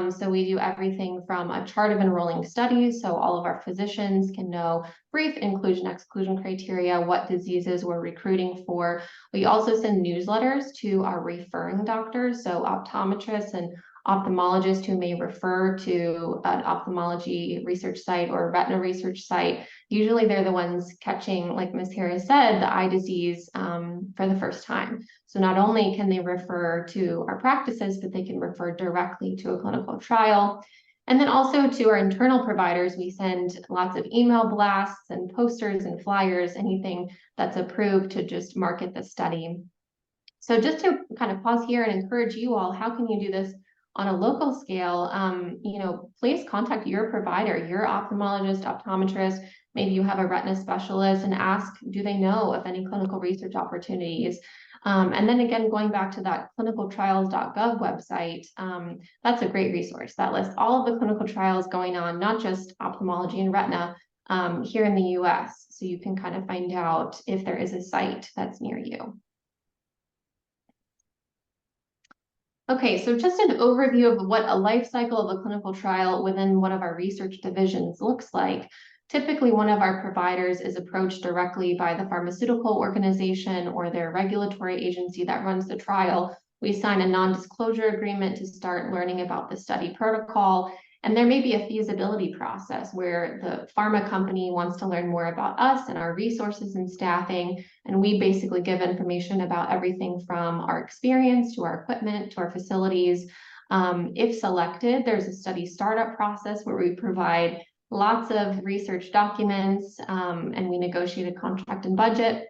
So we do everything from a chart of enrolling studies, so all of our physicians can know brief inclusion/exclusion criteria, what diseases we're recruiting for. We also send newsletters to our referring doctors, so optometrists and ophthalmologists who may refer to an ophthalmology research site or a retina research site. Usually they're the ones catching, like Ms. Harris said, the eye disease for the first time. So not only can they refer to our practices, but they can refer directly to a clinical trial. And then also to our internal providers, we send lots of email blasts and posters and flyers, anything that's approved to just market the study. So just to kind of pause here and encourage you all, how can you do this on a local scale? Please contact your provider, your ophthalmologist, optometrist. Maybe you have a retina specialist, and ask, do they know of any clinical research opportunities? And then again, going back to that clinicaltrials.gov website, that's a great resource that lists all of the clinical trials going on, not just ophthalmology and retina here in the US. So you can kind of find out if there is a site that's near you. Okay, so just an overview of what a life cycle of a clinical trial within one of our research divisions looks like. Typically, one of our providers is approached directly by the pharmaceutical organization or their regulatory agency that runs the trial. We sign a non-disclosure agreement to start learning about the study protocol. And there may be a feasibility process where the pharma company wants to learn more about us and our resources and staffing. And we basically give information about everything from our experience to our equipment to our facilities. If selected, there's a study startup process where we provide lots of research documents and we negotiate a contract and budget.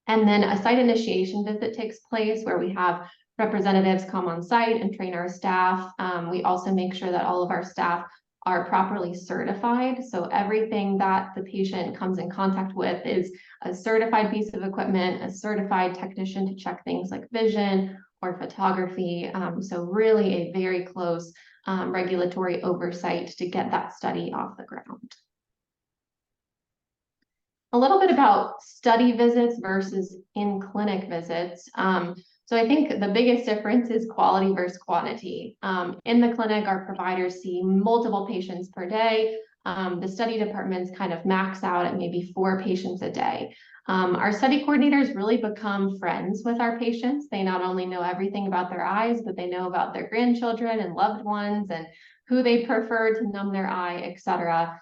And then a site initiation visit takes place where we have representatives come on site and train our staff. We also make sure that all of our staff are properly certified. So everything that the patient comes in contact with is a certified piece of equipment, a certified technician to check things like vision or photography. So really a very close regulatory oversight to get that study off the ground. A little bit about study visits versus in-clinic visits. So I think the biggest difference is quality versus quantity. In the clinic, our providers see multiple patients per day. The study departments kind of max out at maybe 4 patients a day. Our study coordinators really become friends with our patients. They not only know everything about their eyes, but they know about their grandchildren and loved ones and who they prefer to numb their eye, etc.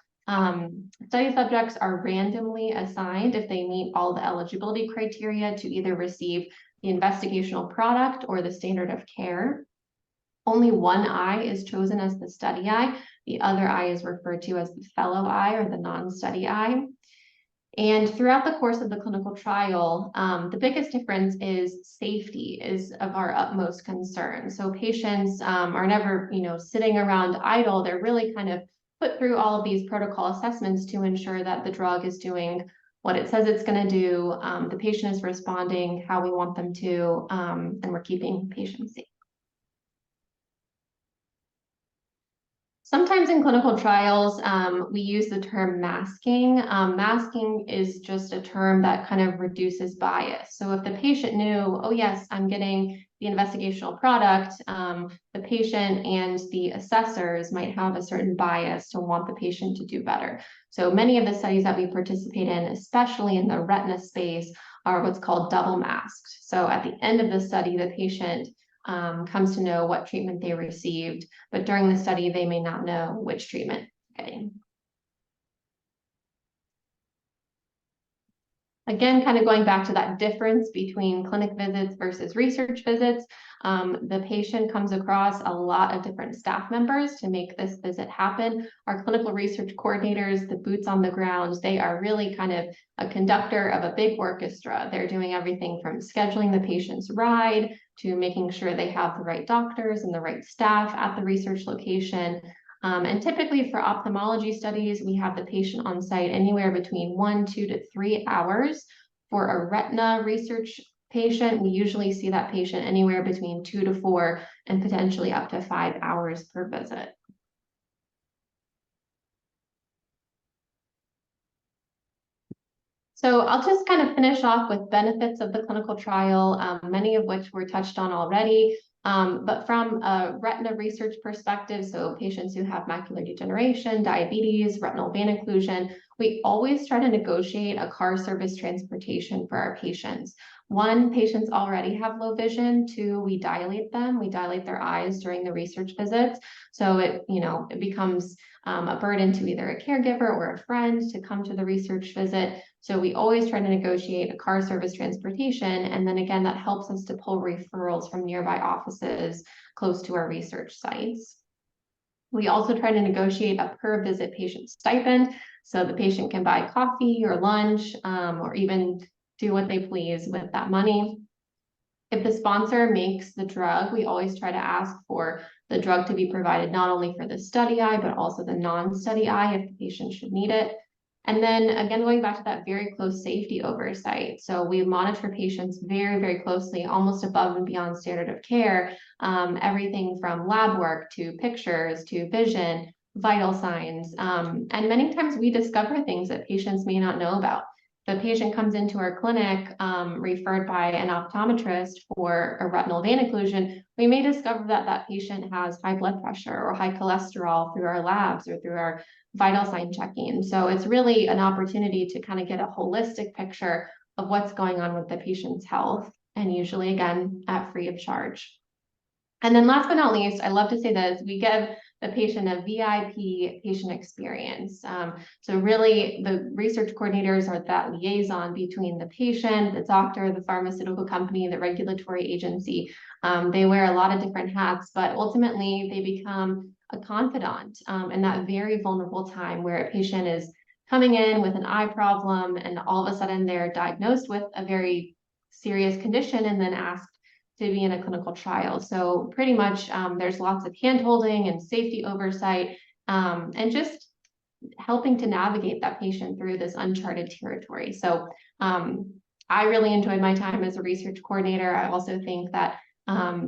Study subjects are randomly assigned if they meet all the eligibility criteria to either receive the investigational product or the standard of care. Only one eye is chosen as the study eye. The other eye is referred to as the fellow eye or the non-study eye. And throughout the course of the clinical trial, the biggest difference is safety is of our utmost concern. So patients are never, sitting around idle. They're really kind of put through all of these protocol assessments to ensure that the drug is doing what it says it's going to do. The patient is responding how we want them to, and we're keeping patients safe. Sometimes in clinical trials, we use the term masking. Masking is just a term that kind of reduces bias. So if the patient knew, oh yes, I'm getting the investigational product, the patient and the assessors might have a certain bias to want the patient to do better. So many of the studies that we participate in, especially in the retina space, are what's called double masked. So at the end of the study, the patient comes to know what treatment they received, but during the study, they may not know which treatment they're getting. Again, kind of going back to that difference between clinic visits versus research visits, the patient comes across a lot of different staff members to make this visit happen. Our clinical research coordinators, the boots on the ground, they are really kind of a conductor of a big orchestra. They're doing everything from scheduling the patient's ride to making sure they have the right doctors and the right staff at the research location. And typically for ophthalmology studies, we have the patient on site anywhere between 1, 2 to 3 hours. For a retina research patient, we usually see that patient anywhere between 2 to 4 and potentially up to 5 hours per visit. So I'll just kind of finish off with benefits of the clinical trial, many of which were touched on already. But from a retina research perspective, so patients who have macular degeneration, diabetes, retinal vein occlusion, we always try to negotiate a car service transportation for our patients. 1, patients already have low vision. 2, we dilate them. We dilate their eyes during the research visits. So it becomes a burden to either a caregiver or a friend to come to the research visit. So we always try to negotiate a car service transportation. And then again, that helps us to pull referrals from nearby offices close to our research sites. We also try to negotiate a per visit patient stipend. So the patient can buy coffee or lunch, or even do what they please with that money. If the sponsor makes the drug, we always try to ask for the drug to be provided not only for the study eye, but also the non-study eye if the patient should need it. And then again, going back to that very close safety oversight. So we monitor patients very, very closely, almost above and beyond standard of care, everything from lab work to pictures to vision, vital signs. And many times we discover things that patients may not know about. The patient comes into our clinic referred by an optometrist for a retinal vein occlusion, we may discover that that patient has high blood pressure or high cholesterol through our labs or through our vital sign checking. So it's really an opportunity to kind of get a holistic picture of what's going on with the patient's health, and usually again at free of charge. And then last but not least, I love to say this, we give the patient a VIP patient experience. So really the research coordinators are that liaison between the patient, the doctor, the pharmaceutical company, the regulatory agency. They wear a lot of different hats, but ultimately they become a confidant in that very vulnerable time where a patient is coming in with an eye problem and all of a sudden they're diagnosed with a very serious condition and then asked to be in a clinical trial. So pretty much there's lots of hand-holding and safety oversight and just helping to navigate that patient through this uncharted territory. So I really enjoyed my time as a research coordinator. I also think that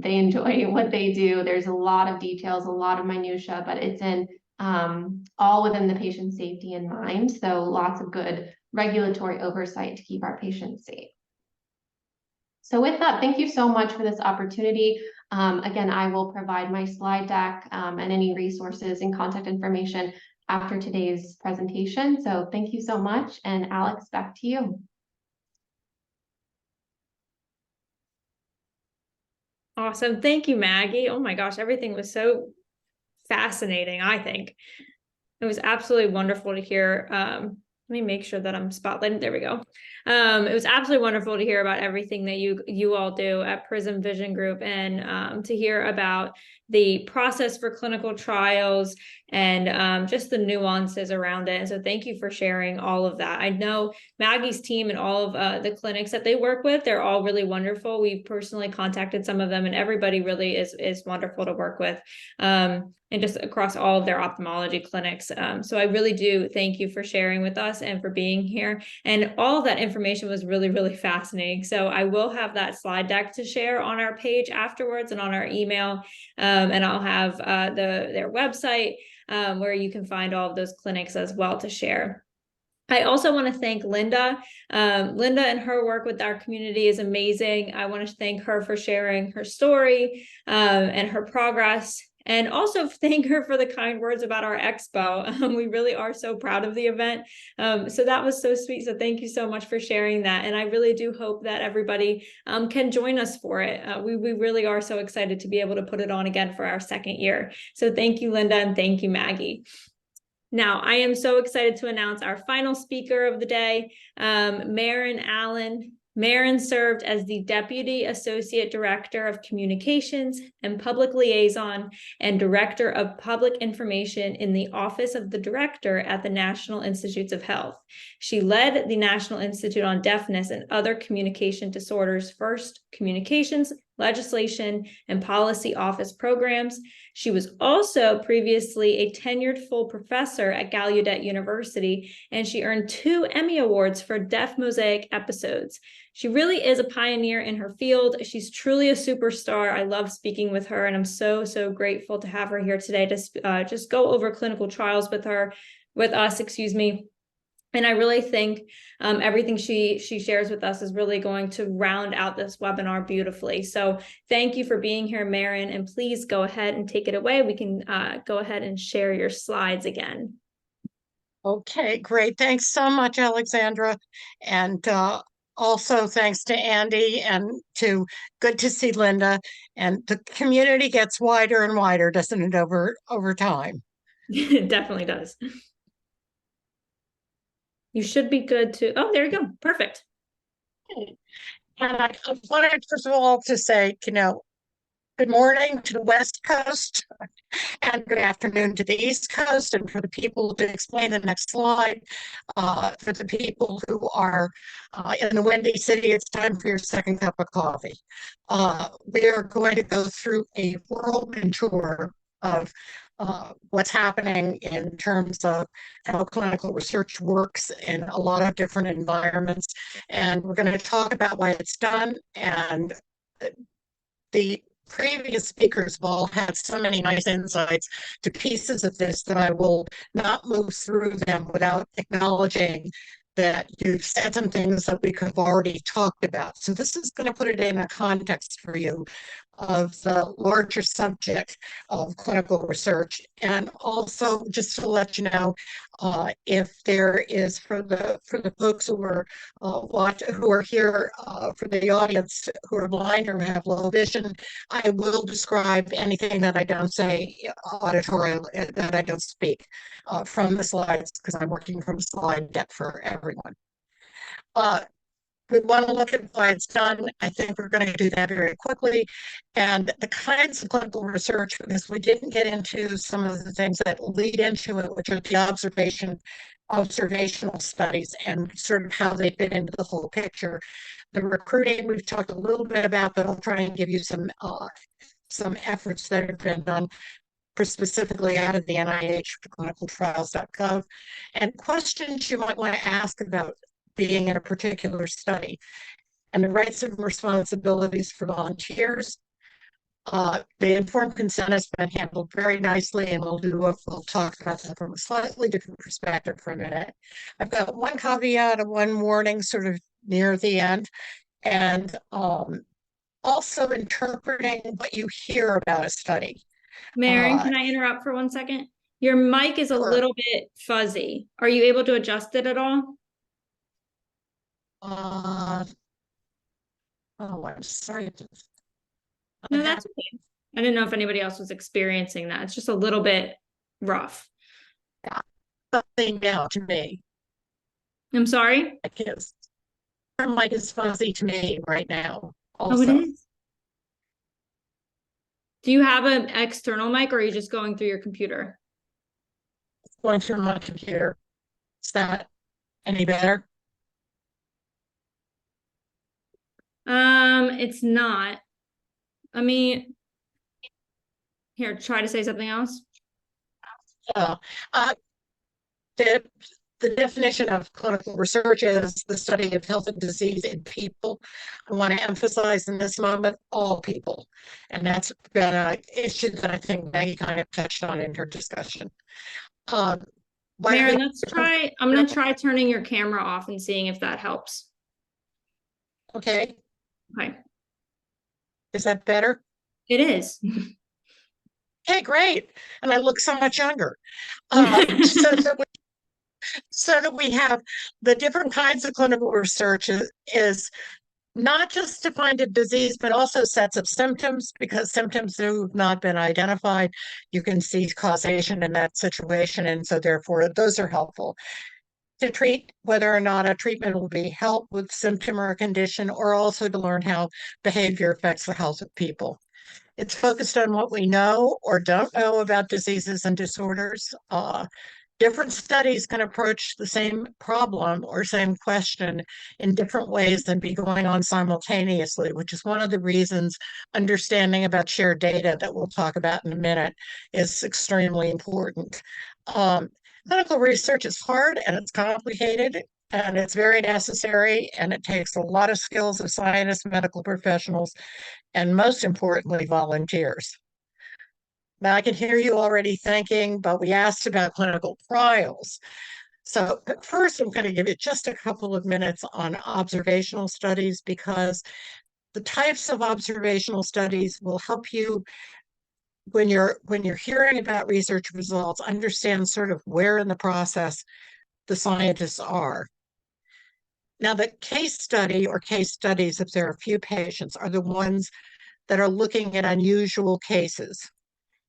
they enjoy what they do. There's a lot of details, a lot of minutia, but it's in all within the patient safety in mind. So lots of good regulatory oversight to keep our patients safe. So with that, thank you so much for this opportunity. Again, I will provide my slide deck and any resources and contact information after today's presentation. So thank you so much. And Alex, back to you. Awesome. Thank you, Maggie. Oh my gosh, everything was so fascinating, I think. It was absolutely wonderful to hear. Let me make sure that I'm spotlighting. There we go. It was absolutely wonderful to hear about everything that you all do at Prism Vision Group, and to hear about the process for clinical trials and just the nuances around it. And so thank you for sharing all of that. I know Maggie's team and all of the clinics that they work with, they're all really wonderful. We've personally contacted some of them, and everybody really is wonderful to work with. And just across all of their ophthalmology clinics. So I really do thank you for sharing with us and for being here. And all of that information was really, really fascinating. So I will have that slide deck to share on our page afterwards and on our email. And I'll have their website where you can find all of those clinics as well to share. I also want to thank Linda. Linda and her work with our community is amazing. I want to thank her for sharing her story and her progress. And also thank her for the kind words about our expo. We really are so proud of the event. So that was so sweet. So thank you so much for sharing that. And I really do hope that everybody can join us for it. We really are so excited to be able to put it on again for our second year. So thank you, Linda, and thank you, Maggie. Now, I am so excited to announce our final speaker of the day, Marin Allen. Marin served as the Deputy Associate Director of Communications and Public Liaison and Director of Public Information in the Office of the Director at the National Institutes of Health. She led the National Institute on Deafness and Other Communication Disorders First Communications, Legislation, and Policy Office programs. She was also previously a tenured full professor at Gallaudet University, and she earned 2 Emmy Awards for Deaf Mosaic episodes. She really is a pioneer in her field. She's truly a superstar. I love speaking with her, and I'm so, so grateful to have her here today to just go over clinical trials with us, excuse me. And I really think everything she shares with us is really going to round out this webinar beautifully. So thank you for being here, Marin, and please go ahead and take it away. We can go ahead and share your slides again. Okay, great. Thanks so much, Alexandra. And also thanks to Andy and good to see Linda. And the community gets wider and wider, doesn't it, over time? It definitely does. You should be good to, oh, there you go. Perfect. And I wanted, first of all, to say, good morning to the West Coast and good afternoon to the East Coast. And for the people to explain the next slide, for the people who are in the Windy City, it's time for your second cup of coffee. We are going to go through a whirlwind tour of what's happening in terms of how clinical research works in a lot of different environments. And we're going to talk about why it's done. And the previous speakers have all had so many nice insights to pieces of this that I will not move through them without acknowledging that you've said some things that we could have already talked about. So this is going to put it in a context for you of the larger subject of clinical research. And also just to let you know, if there is for the folks who are who are here for the audience who are blind or have low vision, I will describe anything that I don't say auditorial, that I don't speak from the slides, because I'm working from slide deck for everyone. We want to look at why it's done. I think we're going to do that very quickly. And the kinds of clinical research, because we didn't get into some of the things that lead into it, which are the observational studies and sort of how they fit into the whole picture. The recruiting we've talked a little bit about, but I'll try and give you some efforts that have been done specifically out of the NIH, clinicaltrials.gov, and questions you might want to ask about being in a particular study, and the rights and responsibilities for volunteers. The informed consent has been handled very nicely, and we'll talk about that from a slightly different perspective for a minute. I've got one caveat and one warning sort of near the end, and also interpreting what you hear about a study. Marin, can I interrupt for 1 second? Your mic is a little bit fuzzy. Are you able to adjust it at all? Oh, I'm sorry. No, that's okay. I didn't know if anybody else was experiencing that. It's just a little bit rough. Yeah, something now to me. I'm sorry? Her mic is fuzzy to me right now. Also. Oh, it is? Do you have an external mic, or are you just going through your computer? It's going through my computer. Is that any better? It's not. I mean, here, try to say something else. The definition of clinical research is the study of health and disease in people. I want to emphasize in this moment, all people. And that's been an issue that I think Maggie kind of touched on in her discussion. Why Marin, we- I'm gonna try turning your camera off and seeing if that helps. Okay, Okay, is that better? it is. Okay, great. And I look so much younger. So that we have the different kinds of clinical research is not just to find a disease, but also sets of symptoms, because symptoms that have not been identified, you can see causation in that situation. And so therefore, those are helpful to treat whether or not a treatment will be help with symptom or condition, or also to learn how behavior affects the health of people. It's focused on what we know or don't know about diseases and disorders. Different studies can approach the same problem or same question in different ways and be going on simultaneously, which is one of the reasons understanding about shared data that we'll talk about in a minute is extremely important. Clinical research is hard and it's complicated and it's very necessary, and it takes a lot of skills of scientists, medical professionals, and most importantly, volunteers. Now, I can hear you already thinking, but we asked about clinical trials. So first, I'm going to give you just a couple of minutes on observational studies, because the types of observational studies will help you when you're hearing about research results, understand sort of where in the process the scientists are. Now, the case study or case studies, if there are a few patients, are the ones that are looking at unusual cases.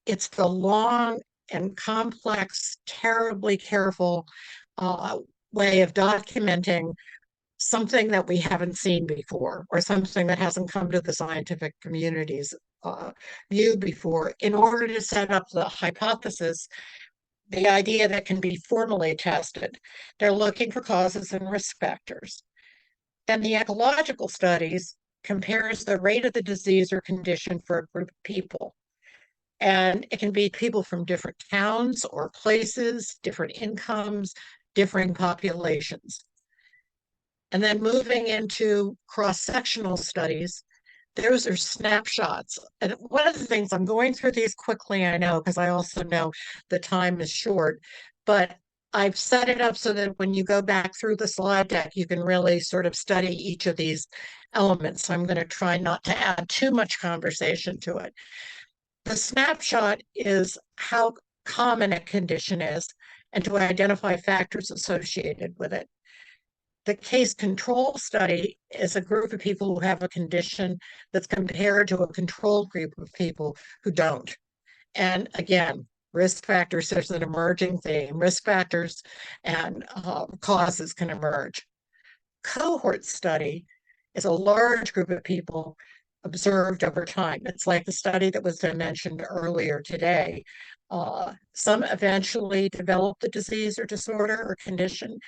It's the long and complex, terribly careful way of documenting something that we haven't seen before, or something that hasn't come to the scientific community's view before, in order to set up the hypothesis, the idea that can be formally tested. They're looking for causes and risk factors. Then the ecological studies compares the rate of the disease or condition for a group of people. And it can be people from different towns or places, different incomes, differing populations. And then moving into cross-sectional studies, those are snapshots. And one of the things, I'm going through these quickly, I know, because I also know the time is short, but I've set it up so that when you go back through the slide deck, you can really sort of study each of these elements. So I'm going to try not to add too much conversation to it. The snapshot is how common a condition is and to identify factors associated with it. The case control study is a group of people who have a condition that's compared to a control group of people who don't. And again, risk factors, there's an emerging theme. Risk factors and causes can emerge. Cohort study is a large group of people observed over time. It's like the study that was mentioned earlier today. Some eventually develop the disease or disorder or condition.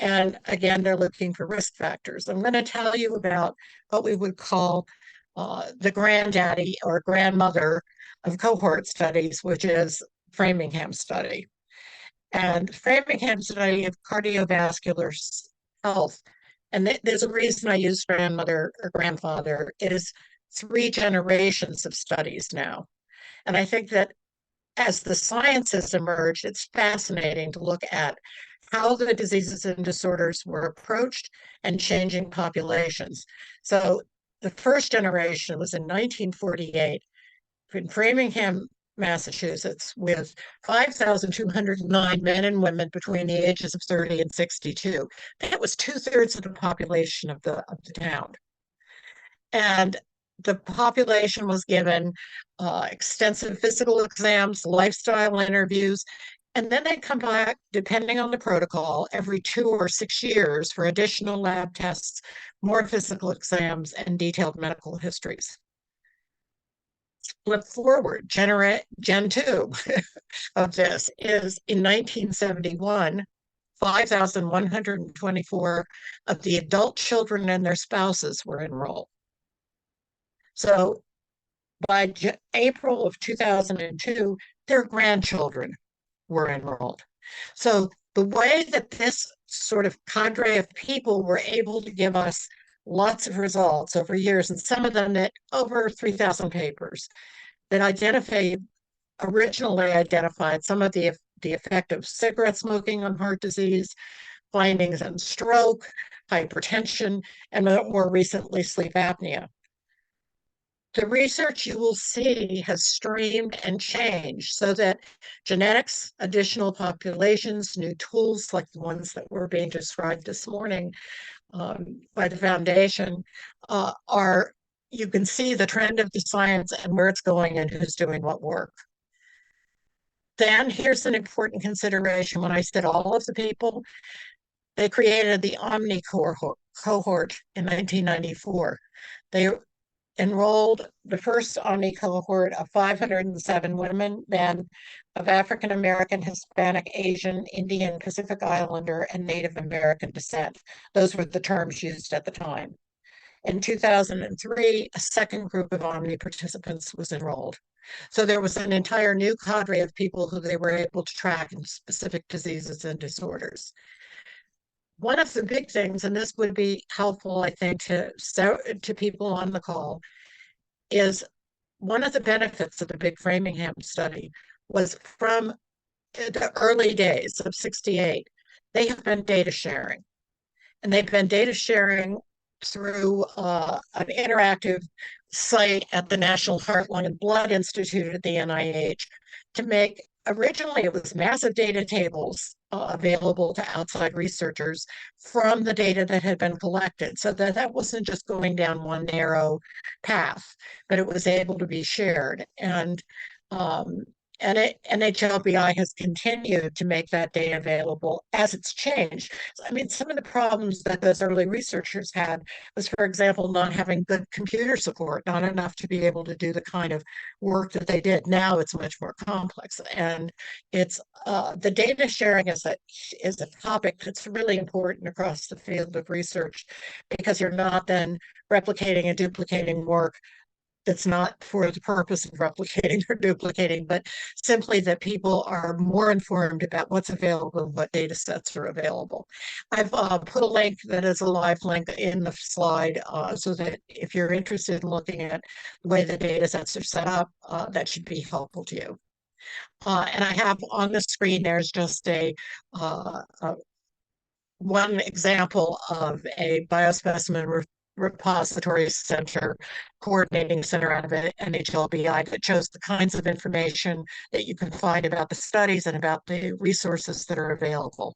And again, they're looking for risk factors. I'm going to tell you about what we would call the granddaddy or grandmother of cohort studies, which is Framingham study. And Framingham study of cardiovascular health. And there's a reason I use grandmother or grandfather. It is 3 generations of studies now. And I think that as the science has emerged, it's fascinating to look at how the diseases and disorders were approached and changing populations. So the first generation was in 1948 in Framingham, Massachusetts, with 5,209 men and women between the ages of 30 and 62. That was 2/3 of the population of the town. And the population was given extensive physical exams, lifestyle interviews, and then they come back, depending on the protocol, every 2 or 6 years for additional lab tests, more physical exams, and detailed medical histories. Flip forward, Gen 2 of this is in 1971, 5,124 of the adult children and their spouses were enrolled. So by April of 2002, their grandchildren were enrolled. So the way that this sort of cadre of people were able to give us lots of results over years, and some of them that over 3,000 papers that originally identified some of the the effect of cigarette smoking on heart disease, findings on stroke, hypertension, and more recently, sleep apnea. The research you will see has streamed and changed so that genetics, additional populations, new tools like the ones that were being described this morning by the foundation you can see the trend of the science and where it's going and who's doing what work. Then here's an important consideration. When I said all of the people, they created the Omni cohort in 1994. They enrolled the first Omni cohort of 507 women, men of African American, Hispanic, Asian, Indian, Pacific Islander, and Native American descent. Those were the terms used at the time. In 2003, a second group of Omni participants was enrolled. So there was an entire new cadre of people who they were able to track in specific diseases and disorders. One of the big things, and this would be helpful, I think, to people on the call, is one of the benefits of the big Framingham study was from the early days of 68, they have been data sharing. And they've been data sharing through an interactive site at the National Heart, Lung, and Blood Institute at the NIH to make, originally it was massive data tables available to outside researchers from the data that had been collected, so that that wasn't just going down one narrow path, but it was able to be shared. And NHLBI has continued to make that data available as it's changed. I mean, some of the problems that those early researchers had was, for example, not having good computer support, not enough to be able to do the kind of work that they did. Now it's much more complex. And it's the data sharing is a topic that's really important across the field of research, because you're not then replicating and duplicating work that's not for the purpose of replicating or duplicating, but simply that people are more informed about what's available and what data sets are available. I've put a link that is a live link in the slide so that if you're interested in looking at the way the data sets are set up, that should be helpful to you. And I have on the screen, there's just one example of a biospecimen repository center, coordinating center out of NHLBI that shows the kinds of information that you can find about the studies and about the resources that are available.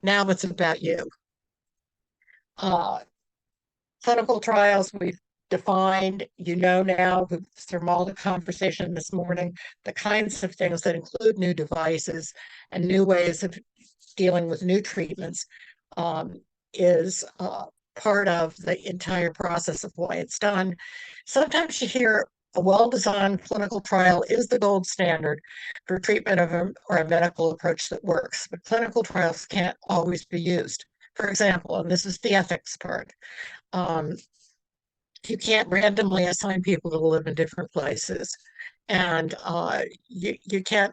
Now it's about you. Clinical trials, we've defined, you know now from all the conversation this morning, the kinds of things that include new devices and new ways of dealing with new treatments is part of the entire process of why it's done. Sometimes you hear a well-designed clinical trial is the gold standard for treatment of or a medical approach that works, but clinical trials can't always be used. For example, and this is the ethics part, you can't randomly assign people to live in different places, and you can't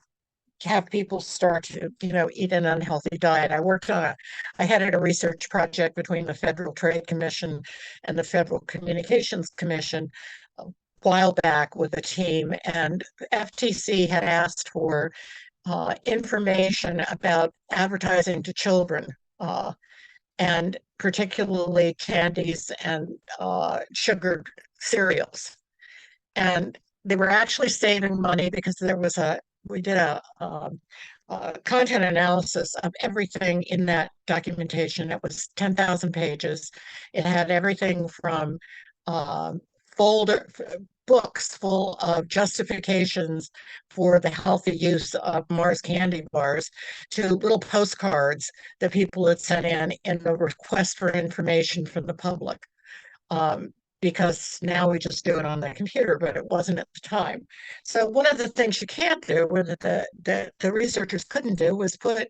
have people start to, eat an unhealthy diet. I headed a research project between the Federal Trade Commission and the Federal Communications Commission a while back with a team, and FTC had asked for information about advertising to children, and particularly candies and sugared cereals. And they were actually saving money because we did a content analysis of everything in that documentation. It was 10,000 pages. It had everything from books full of justifications for the healthy use of Mars candy bars to little postcards that people had sent in a request for information from the public. Because now we just do it on the computer, but it wasn't at the time. So one of the things you can't do, or that the researchers couldn't do, was put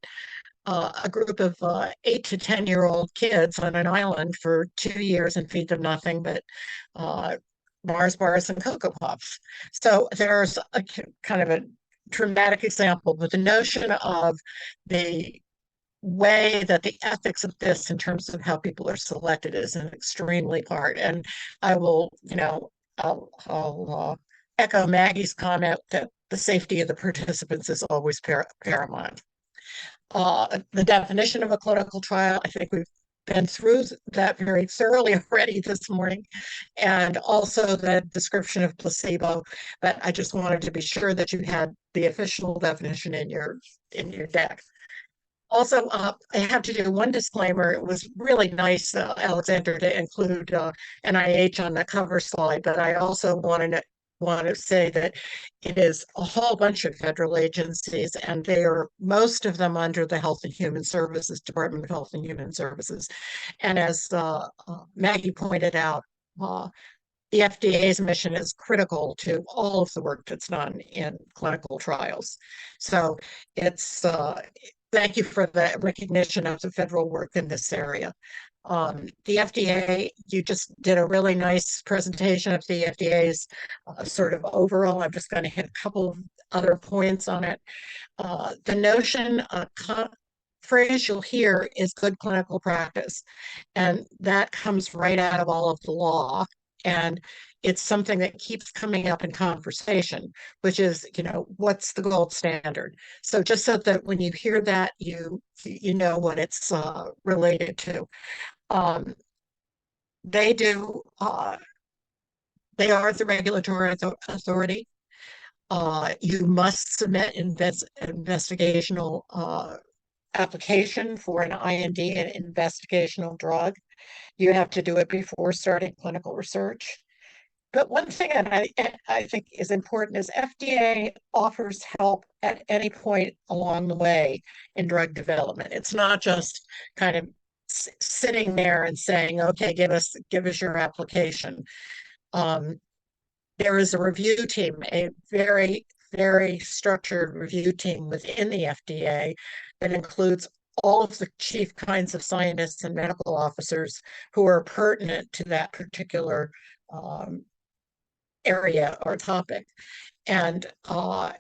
a group of 8 to 10-year-old kids on an island for 2 years and feed them nothing but Mars bars and Cocoa Puffs. So there's a kind of a dramatic example, but the notion of the way that the ethics of this in terms of how people are selected is an extremely part. And I will, I'll echo Maggie's comment that the safety of the participants is always paramount. The definition of a clinical trial, I think we've been through that very thoroughly already this morning, and also the description of placebo, but I just wanted to be sure that you had the official definition in your deck. Also, I have to do one disclaimer. It was really nice, Alexander, to include NIH on the cover slide, but I also want to say that it is a whole bunch of federal agencies, and they are most of them under the Health and Human Services, Department of Health and Human Services. And as Maggie pointed out, the FDA's mission is critical to all of the work that's done in clinical trials. So it's thank you for the recognition of the federal work in this area. The FDA, you just did a really nice presentation of the FDA's sort of overall. I'm just going to hit a couple of other points on it. The notion, phrase you'll hear is good clinical practice, and that comes right out of all of the law. And it's something that keeps coming up in conversation, which is, what's the gold standard? So just so that when you hear that, you know what it's related to. They are the regulatory authority. You must submit investigational application for an IND, an investigational drug. You have to do it before starting clinical research. But one thing that I think is important is FDA offers help at any point along the way in drug development. It's not just kind of sitting there and saying, okay, give us your application. There is a review team, a very, very structured review team within the FDA that includes all of the chief kinds of scientists and medical officers who are pertinent to that particular area or topic. And although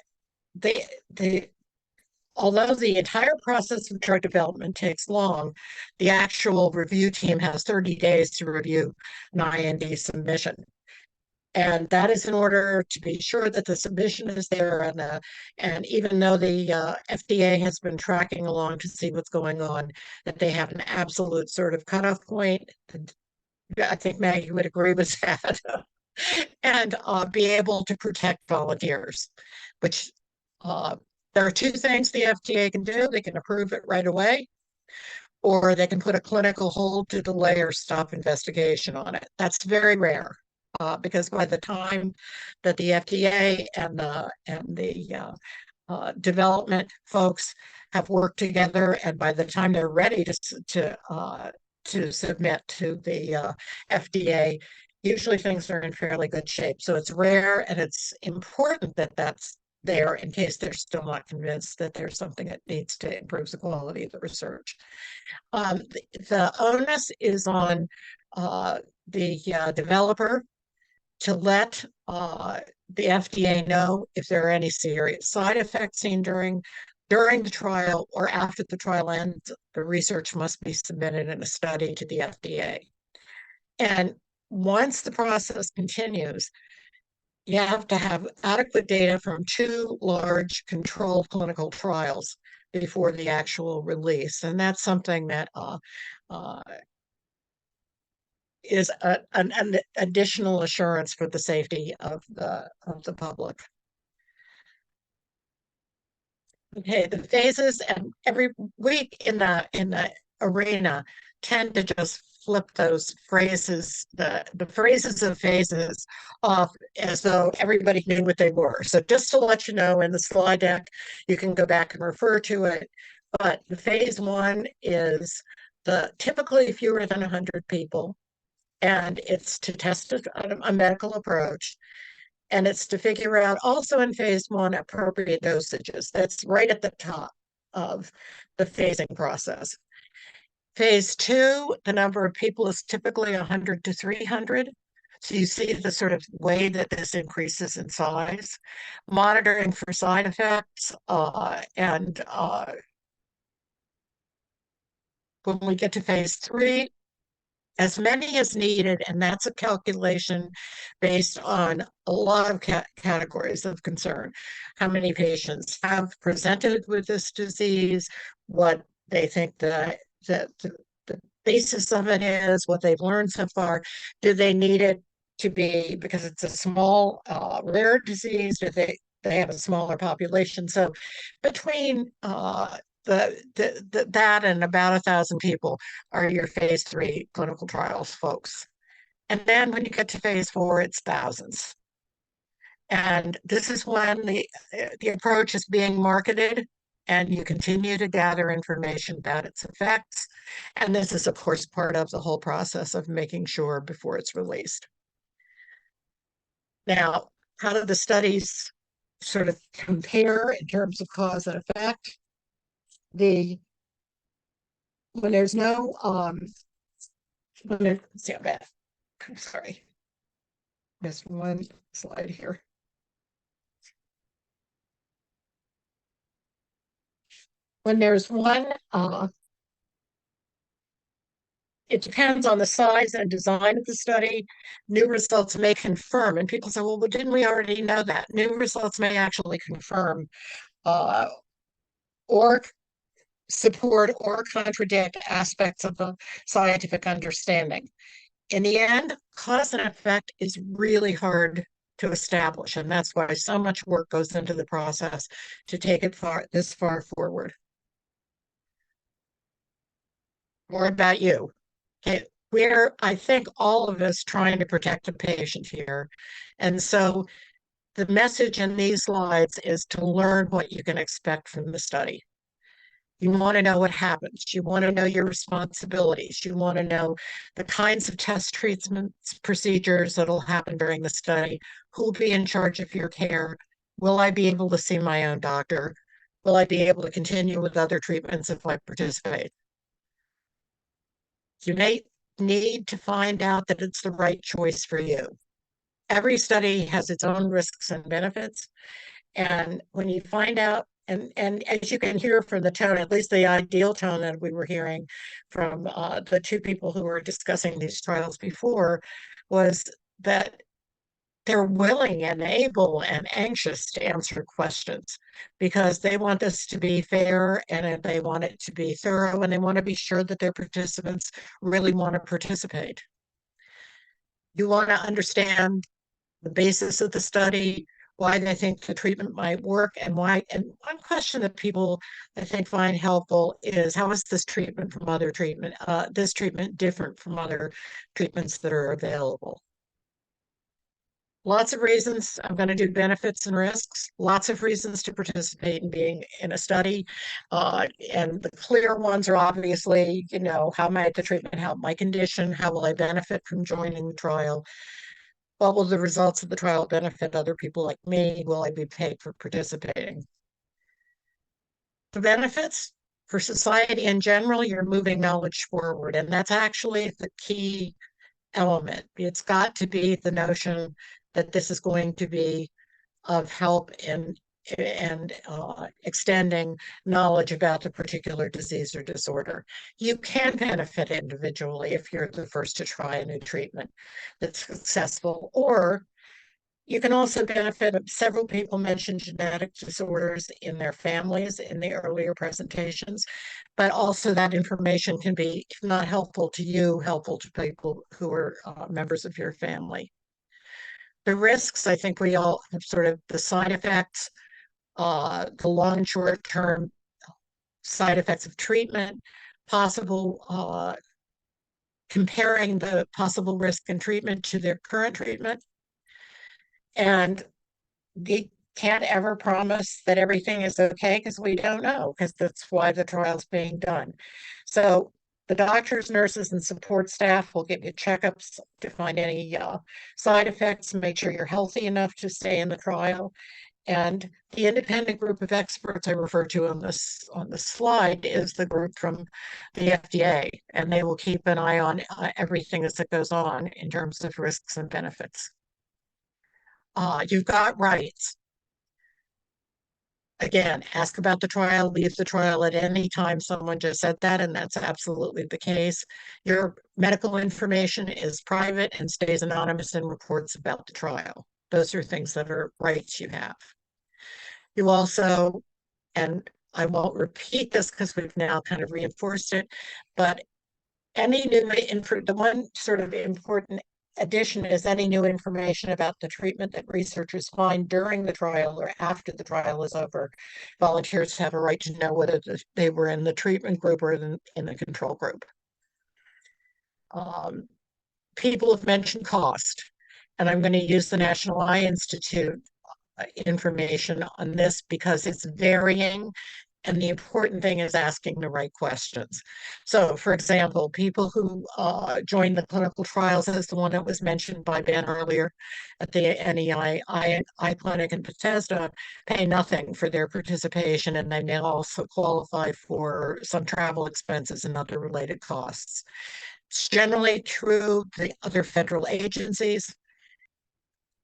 the entire process of drug development takes long, the actual review team has 30 days to review an IND submission. And that is in order to be sure that the submission is there. And even though the FDA has been tracking along to see what's going on, that they have an absolute sort of cutoff point. I think Maggie would agree with that. And be able to protect volunteers, which there are two things the FDA can do. They can approve it right away, or they can put a clinical hold to delay or stop investigation on it. That's very rare. Because by the time that the FDA and the development folks have worked together, and by the time they're ready to submit to the FDA, usually things are in fairly good shape. So it's rare, and it's important that that's there in case they're still not convinced that there's something that needs to improve the quality of the research. The onus is on the developer to let the FDA know if there are any serious side effects seen during the trial or after the trial ends. The research must be submitted in a study to the FDA. And once the process continues, you have to have adequate data from 2 large controlled clinical trials before the actual release. And that's something that is an additional assurance for the safety of the public. Okay, the phases, and every week in the arena tend to just flip those phrases, the phrases of phases off as though everybody knew what they were. So just to let you know, in the slide deck, you can go back and refer to it. But the phase 1 is typically fewer than 100 people. And it's to test a medical approach. And it's to figure out also in phase 1 appropriate dosages. That's right at the top of the phasing process. Phase 2, the number of people is typically 100 to 300. So you see the sort of way that this increases in size. Monitoring for side effects and when we get to phase 3, as many as needed, and that's a calculation based on a lot of categories of concern. How many patients have presented with this disease, what they think the basis of it is, what they've learned so far. Do they need it to be, because it's a small, rare disease, do they have a smaller population? So between that and about 1,000 people are your phase 3 clinical trials folks. And then when you get to phase 4, it's thousands. And this is when the approach is being marketed, and you continue to gather information about its effects. And this is, of course, part of the whole process of making sure before it's released. Now, how do the studies sort of compare in terms of cause and effect? When there's no I'm sorry, missed one slide here. When there's one, it depends on the size and design of the study. New results may confirm, and people say, well, didn't we already know that? New results may actually confirm or support or contradict aspects of the scientific understanding. In the end, cause and effect is really hard to establish, and that's why so much work goes into the process to take it this far forward. More about you. Okay, we're, I think, all of us trying to protect the patient here. And so the message in these slides is to learn what you can expect from the study. You want to know what happens. You want to know your responsibilities. You want to know the kinds of test treatments, procedures that'll happen during the study. Who'll be in charge of your care? Will I be able to see my own doctor? Will I be able to continue with other treatments if I participate? You may need to find out that it's the right choice for you. Every study has its own risks and benefits. And when you find out, and as you can hear from the tone, at least the ideal tone that we were hearing from the two people who were discussing these trials before, was that they're willing and able and anxious to answer questions, because they want this to be fair, and they want it to be thorough, and they want to be sure that their participants really want to participate. You want to understand the basis of the study, why they think the treatment might work, and why. And one question that people, I think, find helpful is, how is this treatment from other treatment, this treatment different from other treatments that are available? Lots of reasons. I'm going to do benefits and risks. Lots of reasons to participate in being in a study. And the clear ones are obviously, how might the treatment help my condition? How will I benefit from joining the trial? What will the results of the trial benefit other people like me? Will I be paid for participating? The benefits for society in general, you're moving knowledge forward. And that's actually the key element. It's got to be the notion that this is going to be of help in extending knowledge about the particular disease or disorder. You can benefit individually if you're the first to try a new treatment that's successful, or you can also benefit. Several people mentioned genetic disorders in their families in the earlier presentations, but also that information can be, if not helpful to you, helpful to people who are members of your family. The risks, I think we all have sort of the side effects, the long and short-term side effects of treatment, possible comparing the possible risk and treatment to their current treatment. And we can't ever promise that everything is okay, because we don't know, because that's why the trial's being done. So the doctors, nurses, and support staff will give you checkups to find any side effects and make sure you're healthy enough to stay in the trial. And the independent group of experts I refer to on this slide is the group from the FDA, and they will keep an eye on everything as it goes on in terms of risks and benefits. You've got rights. Again, ask about the trial, leave the trial at any time someone just said that, and that's absolutely the case. Your medical information is private and stays anonymous in reports about the trial. Those are things that are rights you have. You also, and I won't repeat this because we've now kind of reinforced it, but any new info, the one sort of important addition is any new information about the treatment that researchers find during the trial or after the trial is over. Volunteers have a right to know whether they were in the treatment group or in the control group. People have mentioned cost, and I'm going to use the National Eye Institute information on this because it's varying. And the important thing is asking the right questions. So, for example, people who join the clinical trials, as the one that was mentioned by Ben earlier at the NEI eye clinic in Bethesda, pay nothing for their participation, and they may also qualify for some travel expenses and other related costs. It's generally true the other federal agencies.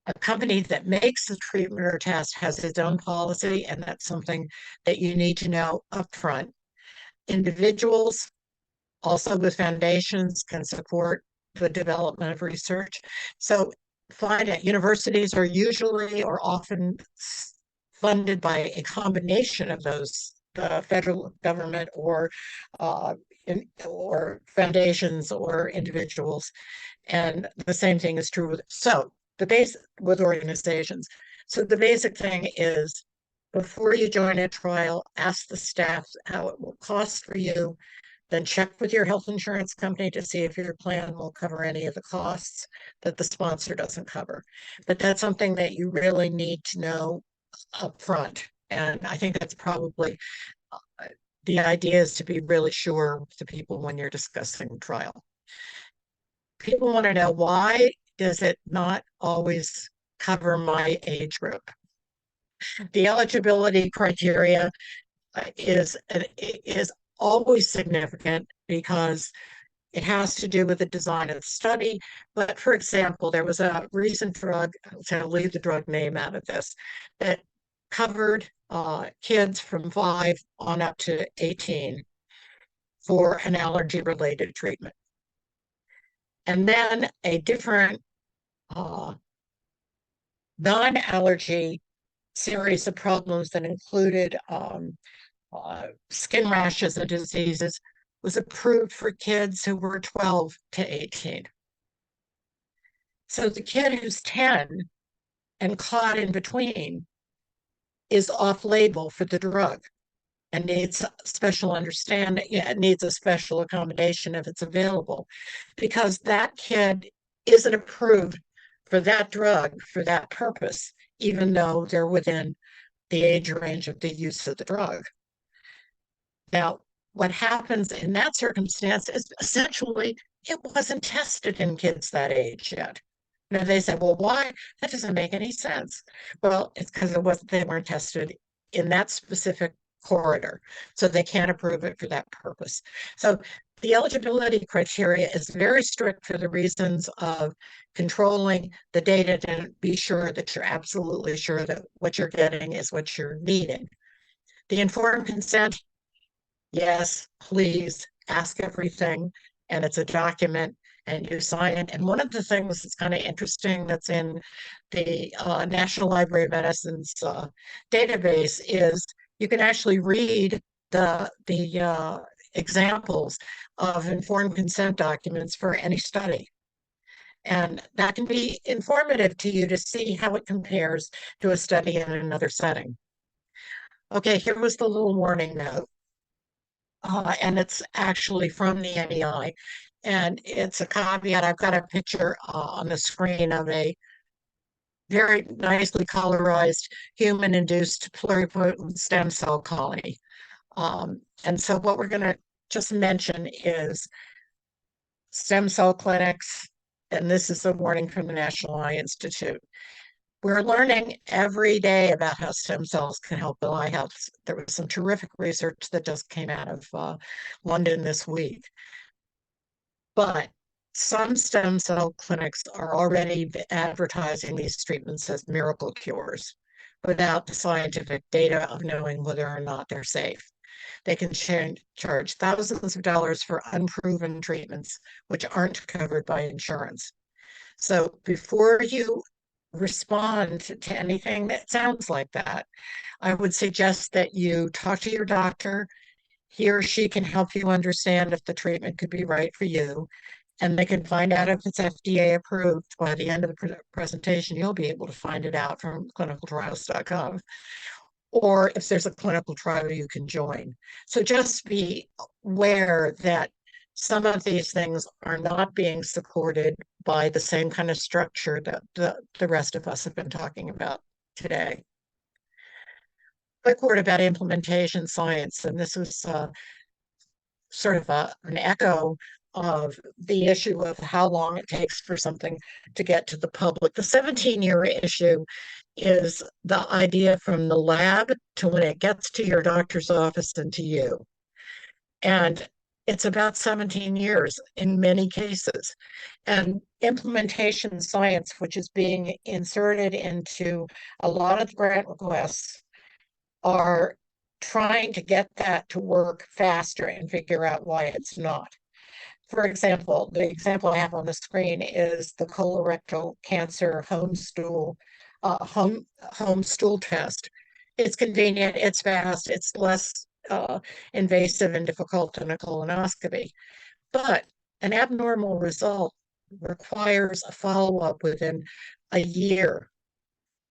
A company that makes the treatment or test has its own policy, and that's something that you need to know upfront. Individuals, also with foundations, can support the development of research. So find out universities are usually or often funded by a combination of those, the federal government or foundations or individuals. And the same thing is true with with organizations. So the basic thing is before you join a trial, ask the staff how it will cost for you, then check with your health insurance company to see if your plan will cover any of the costs that the sponsor doesn't cover. But that's something that you really need to know up front. And I think that's probably the idea is to be really sure with the people when you're discussing trial. People want to know, why does it not always cover my age group? The eligibility criteria is always significant because it has to do with the design of the study. But for example, there was a recent drug, I'll leave the drug name out of this, that covered kids from 5 on up to 18 for an allergy-related treatment. And then a different non-allergy series of problems that included skin rashes and diseases was approved for kids who were 12 to 18. So the kid who's 10 and caught in between is off-label for the drug and needs special understanding. Yeah, it needs a special accommodation if it's available, because that kid isn't approved for that drug for that purpose, even though they're within the age range of the use of the drug. Now, what happens in that circumstance is essentially it wasn't tested in kids that age yet. Now they say, well, why? That doesn't make any sense. Well, it's because they weren't tested in that specific corridor, so they can't approve it for that purpose. So the eligibility criteria is very strict for the reasons of controlling the data to be sure that you're absolutely sure that what you're getting is what you're needing. The informed consent, yes, please ask everything, and it's a document and you sign it. And one of the things that's kind of interesting that's in the National Library of Medicine's database is you can actually read the examples of informed consent documents for any study. And that can be informative to you to see how it compares to a study in another setting. Okay, here was the little warning note. And it's actually from the NEI. And it's a caveat. I've got a picture on the screen of a very nicely colorized human-induced pluripotent stem cell colony. And so what we're going to just mention is stem cell clinics, and this is a warning from the National Eye Institute. We're learning every day about how stem cells can help the eye health. There was some terrific research that just came out of London this week. But some stem cell clinics are already advertising these treatments as miracle cures. without the scientific data of knowing whether or not they're safe. They can charge thousands of dollars for unproven treatments, which aren't covered by insurance. So before you respond to anything that sounds like that, I would suggest that you talk to your doctor. He or she can help you understand if the treatment could be right for you, and they can find out if it's FDA approved. By the end of the presentation, you'll be able to find it out from clinicaltrials.gov, or if there's a clinical trial you can join. So just be aware that some of these things are not being supported by the same kind of structure that the rest of us have been talking about today. Quick word about implementation science, and this was sort of an echo of the issue of how long it takes for something to get to the public. The 17-year issue is the idea from the lab to when it gets to your doctor's office and to you. And it's about 17 years in many cases. And implementation science, which is being inserted into a lot of grant requests, are trying to get that to work faster and figure out why it's not. For example, the example I have on the screen is the colorectal cancer home stool test. It's convenient, it's fast, it's less invasive and difficult than a colonoscopy. But an abnormal result requires a follow-up within a year.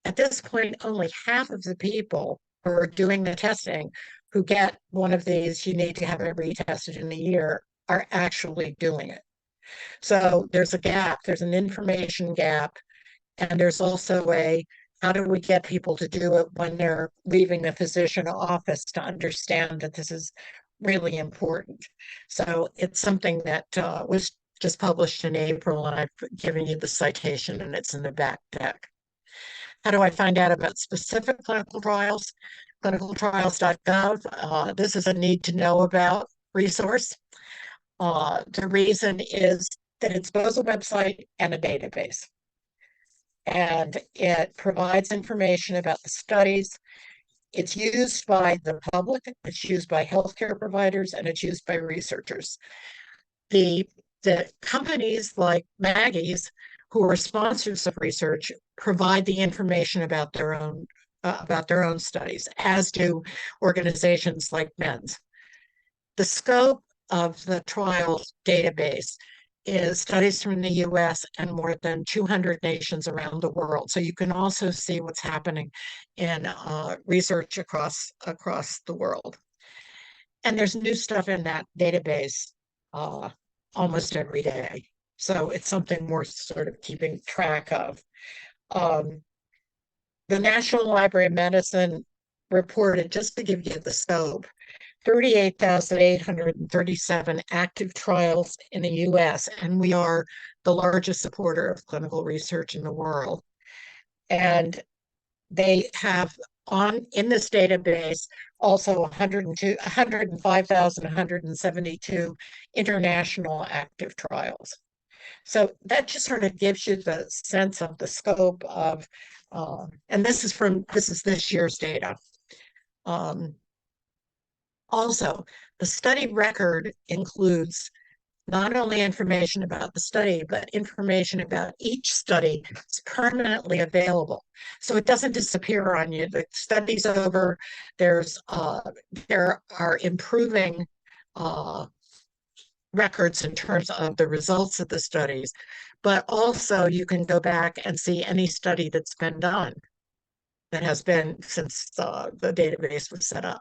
At this point, only half of the people who are doing the testing who get one of these, you need to have it retested in a year, are actually doing it. So there's a gap, there's an information gap, and there's also a how do we get people to do it when they're leaving the physician office to understand that this is really important. So it's something that was just published in April, and I've given you the citation, and it's in the back deck. How do I find out about specific clinical trials? Clinicaltrials.gov. This is a need to know about resource. The reason is that it's both a website and a database. And it provides information about the studies. It's used by the public, it's used by healthcare providers, and it's used by researchers. The companies like Maggie's, who are sponsors of research, provide the information about their own studies, as do organizations like Men's. The scope of the trials database is studies from the US and more than 200 nations around the world. So you can also see what's happening in research across the world. And there's new stuff in that database almost every day. So it's something we're sort of keeping track of. The National Library of Medicine reported, just to give you the scope, 38,837 active trials in the US, and we are the largest supporter of clinical research in the world. And they have in this database also 105,172 international active trials. So that just sort of gives you the sense of the scope of, and this is this year's data. Also, the study record includes not only information about the study, but information about each study is permanently available. So it doesn't disappear on you. The study's over. There are improving records in terms of the results of the studies, but also you can go back and see any study that's been done that has been since the database was set up.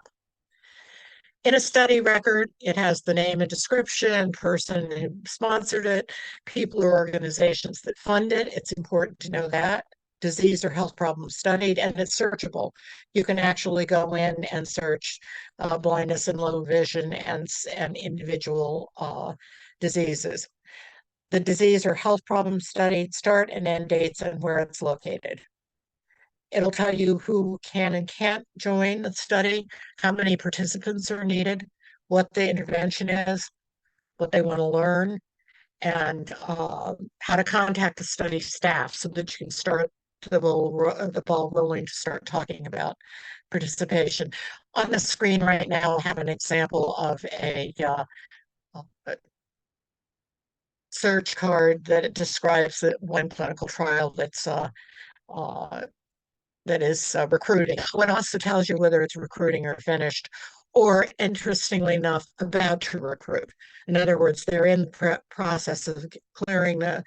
In a study record, it has the name and description, person who sponsored it, people or organizations that fund it. It's important to know that. Disease or health problem studied, and it's searchable. You can actually go in and search blindness and low vision and individual diseases. The disease or health problem studied, start and end dates, and where it's located. It'll tell you who can and can't join the study, how many participants are needed, what the intervention is, what they want to learn, and how to contact the study staff so that you can start the ball rolling to start talking about participation. On the screen right now, I have an example of a search card that it describes one clinical trial that is recruiting. It also tells you whether it's recruiting or finished, or interestingly enough, about to recruit. In other words, they're in the process of clearing the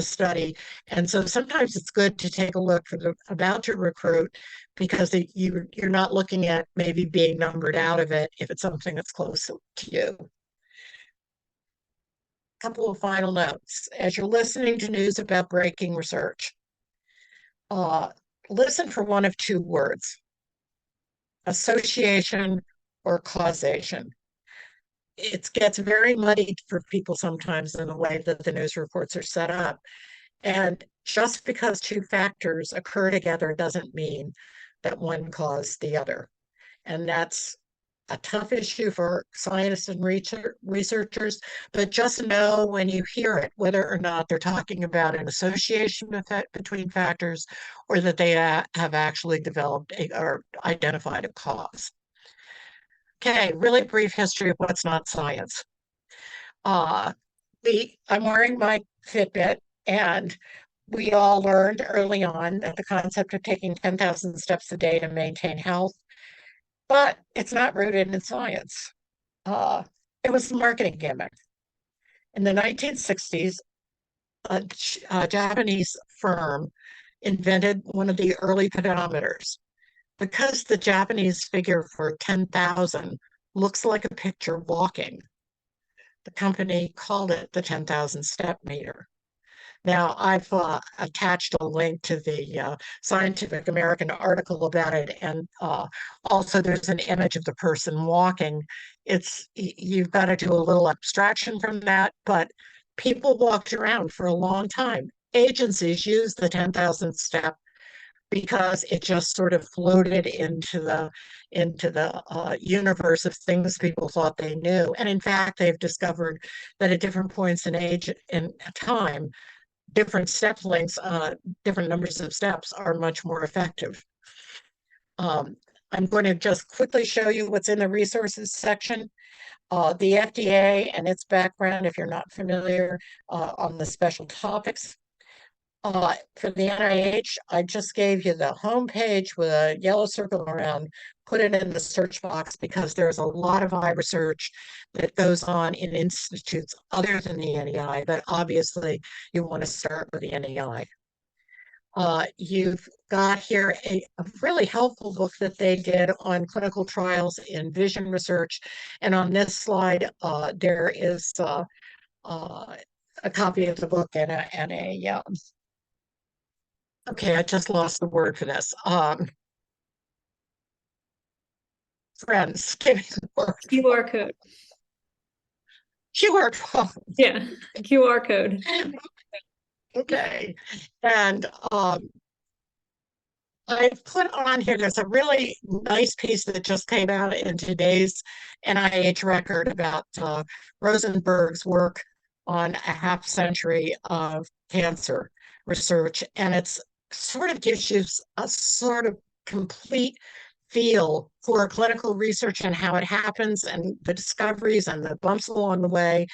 study. And so sometimes it's good to take a look for the about to recruit, because you're not looking at maybe being numbered out of it if it's something that's close to you. Couple of final notes. As you're listening to news about breaking research, listen for one of two words: association or causation. It gets very muddied for people sometimes in the way that the news reports are set up. And just because two factors occur together doesn't mean that one caused the other. And that's a tough issue for scientists and researchers, but just know when you hear it, whether or not they're talking about an association effect between factors, or that they have actually developed or identified a cause. Okay, really brief history of what's not science. I'm wearing my Fitbit, and we all learned early on that the concept of taking 10,000 steps a day to maintain health, but it's not rooted in science. It was a marketing gimmick. In the 1960s, a Japanese firm invented one of the early pedometers. Because the Japanese figure for 10,000 looks like a picture walking, the company called it the 10,000 step meter. Now, I've attached a link to the Scientific American article about it, and also there's an image of the person walking. You've got to do a little abstraction from that, but people walked around for a long time. Agencies used the 10,000 step because it just sort of floated into the universe of things people thought they knew. And in fact, they've discovered that at different points in age and time, different step lengths, different numbers of steps are much more effective. I'm going to just quickly show you what's in the resources section. The FDA and its background, if you're not familiar, on the special topics. For the NIH, I just gave you the homepage with a yellow circle around. Put it in the search box, because there's a lot of eye research that goes on in institutes other than the NEI, but obviously you want to start with the NEI. You've got here a really helpful book that they did on clinical trials in vision research. And on this slide, there is a copy of the book and a okay, I just lost the word for this. Friends, give me the word. QR code. QR code. Yeah, QR code. Okay. And I've put on here, there's a really nice piece that just came out in today's NIH record about Rosenberg's work on a half century of cancer research. And it's sort of gives you a sort of complete feel for clinical research and how it happens, and the discoveries and the bumps along the way,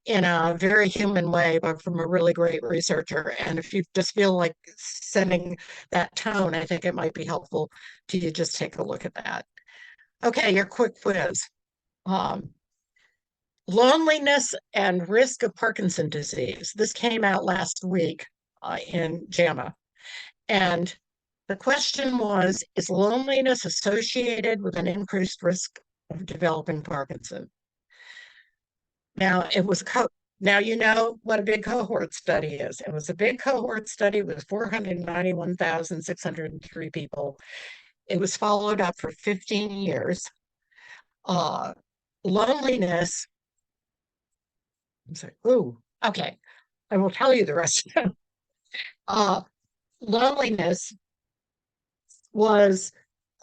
in a very human way, but from a really great researcher. And if you just feel like setting that tone, I think it might be helpful to you just take a look at that. Okay, your quick quiz. Loneliness and risk of Parkinson's disease. This came out last week in JAMA. And the question was, is loneliness associated with an increased risk of developing Parkinson? Now, now you know what a big cohort study is. It was a big cohort study with 491,603 people. It was followed up for 15 years. Loneliness, I'm sorry, okay, I will tell you the rest of it. Loneliness was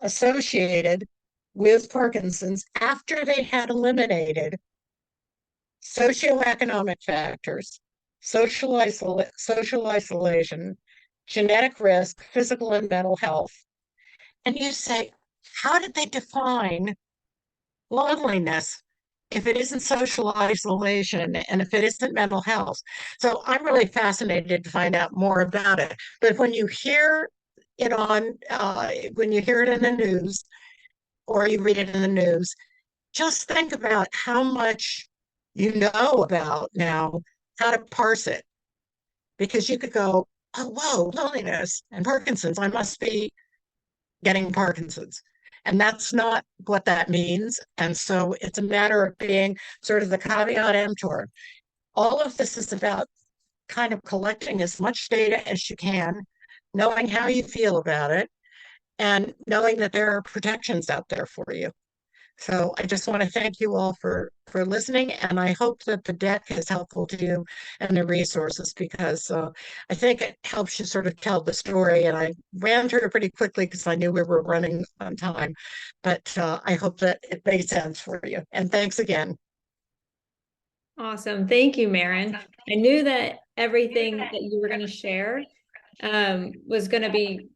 associated with Parkinson's after they had eliminated socioeconomic factors, social isolation, genetic risk, physical and mental health. And you say, how did they define loneliness if it isn't social isolation and if it isn't mental health? So I'm really fascinated to find out more about it. But when you hear it when you hear it in the news or you read it in the news, just think about how much you know about now, how to parse it. Because you could go, oh, whoa, loneliness and Parkinson's, I must be getting Parkinson's. And that's not what that means. And so it's a matter of being sort of the caveat emptor. All of this is about kind of collecting as much data as you can, knowing how you feel about it, and knowing that there are protections out there for you. So I just want to thank you all for listening, and I hope that the deck is helpful to you and the resources, because I think it helps you sort of tell the story. And I ran through it pretty quickly because I knew we were running on time, but I hope that it made sense for you. And thanks again. Awesome. Thank you, Marin. I knew that everything that you were going to share was going to be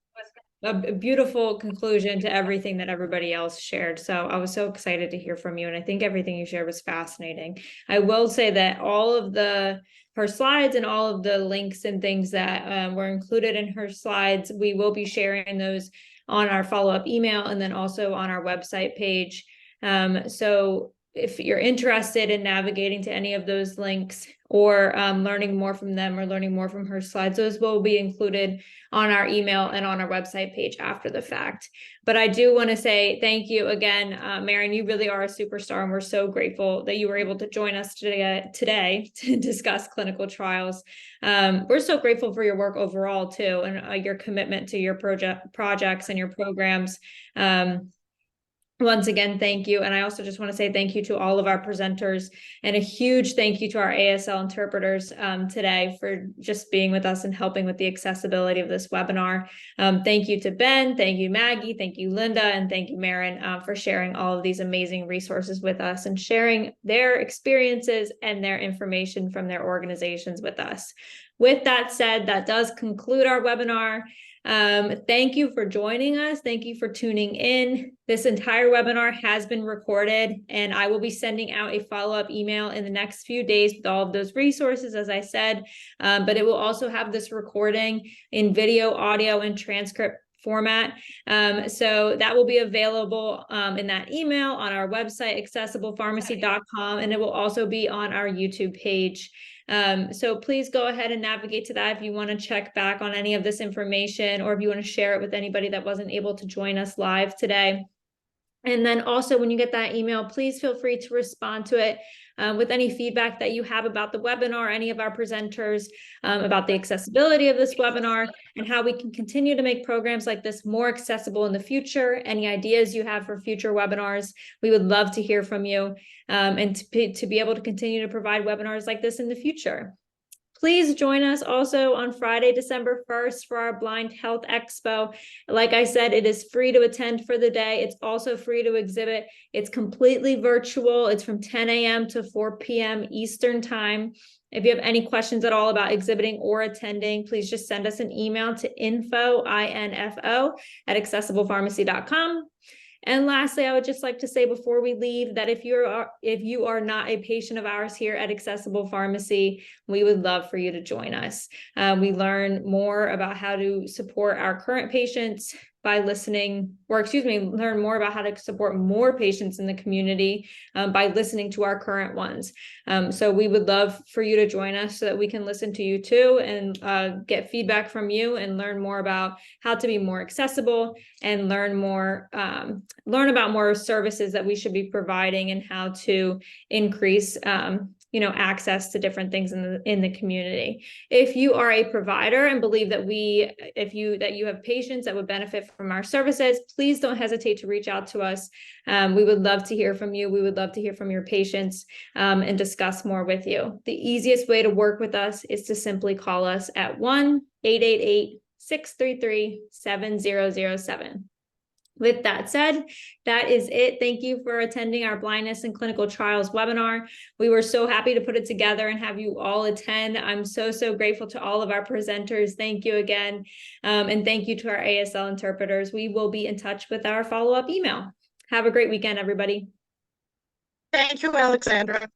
a beautiful conclusion to everything that everybody else shared. So I was so excited to hear from you. And I think everything you shared was fascinating. I will say that all of her slides and all of the links and things that were included in her slides, we will be sharing those on our follow-up email and then also on our website page. So if you're interested in navigating to any of those links or learning more from them or learning more from her slides, those will be included on our email and on our website page after the fact. But I do want to say thank you again, Marin. You really are a superstar, and we're so grateful that you were able to join us today to discuss clinical trials. We're so grateful for your work overall too, and your commitment to your projects and your programs. Once again, thank you. And I also just want to say thank you to all of our presenters, and a huge thank you to our ASL interpreters today for just being with us and helping with the accessibility of this webinar. Thank you to Ben, thank you, Maggie, thank you, Linda, and thank you, Marin, for sharing all of these amazing resources with us and sharing their experiences and their information from their organizations with us. With that said, that does conclude our webinar. Thank you for joining us. Thank you for tuning in. This entire webinar has been recorded, and I will be sending out a follow-up email in the next few days with all of those resources, as I said, but it will also have this recording in video, audio, and transcript format. So that will be available in that email on our website, accessiblepharmacy.com, and it will also be on our YouTube page. So please go ahead and navigate to that if you want to check back on any of this information, or if you want to share it with anybody that wasn't able to join us live today. And then also, when you get that email, please feel free to respond to it with any feedback that you have about the webinar, any of our presenters, about the accessibility of this webinar, and how we can continue to make programs like this more accessible in the future. Any ideas you have for future webinars, we would love to hear from you, and to be able to continue to provide webinars like this in the future. Please join us also on Friday, December 1st for our Blind Health Expo. Like I said, it is free to attend for the day. It's also free to exhibit. It's completely virtual. It's from 10 a.m. to 4 p.m. Eastern Time. If you have any questions at all about exhibiting or attending, please just send us an email to info@accessiblepharmacy.com. And lastly, I would just like to say before we leave that if you are not a patient of ours here at Accessible Pharmacy, we would love for you to join us. We learn more about how to support our current patients by learn more about how to support more patients in the community by listening to our current ones. So we would love for you to join us so that we can listen to you too, and get feedback from you and learn more about how to be more accessible, and learn about more services that we should be providing, and how to increase access to different things in the community. If you are a provider and believe that you have patients that would benefit from our services, please don't hesitate to reach out to us. We would love to hear from you. We would love to hear from your patients, and discuss more with you. The easiest way to work with us is to simply call us at 1-888-633-7007. With that said, that is it. Thank you for attending our blindness and clinical trials webinar. We were so happy to put it together and have you all attend. I'm so grateful to all of our presenters. Thank you again. And thank you to our ASL interpreters. We will be in touch with our follow-up email. Have a great weekend, everybody. Thank you, Alexandra.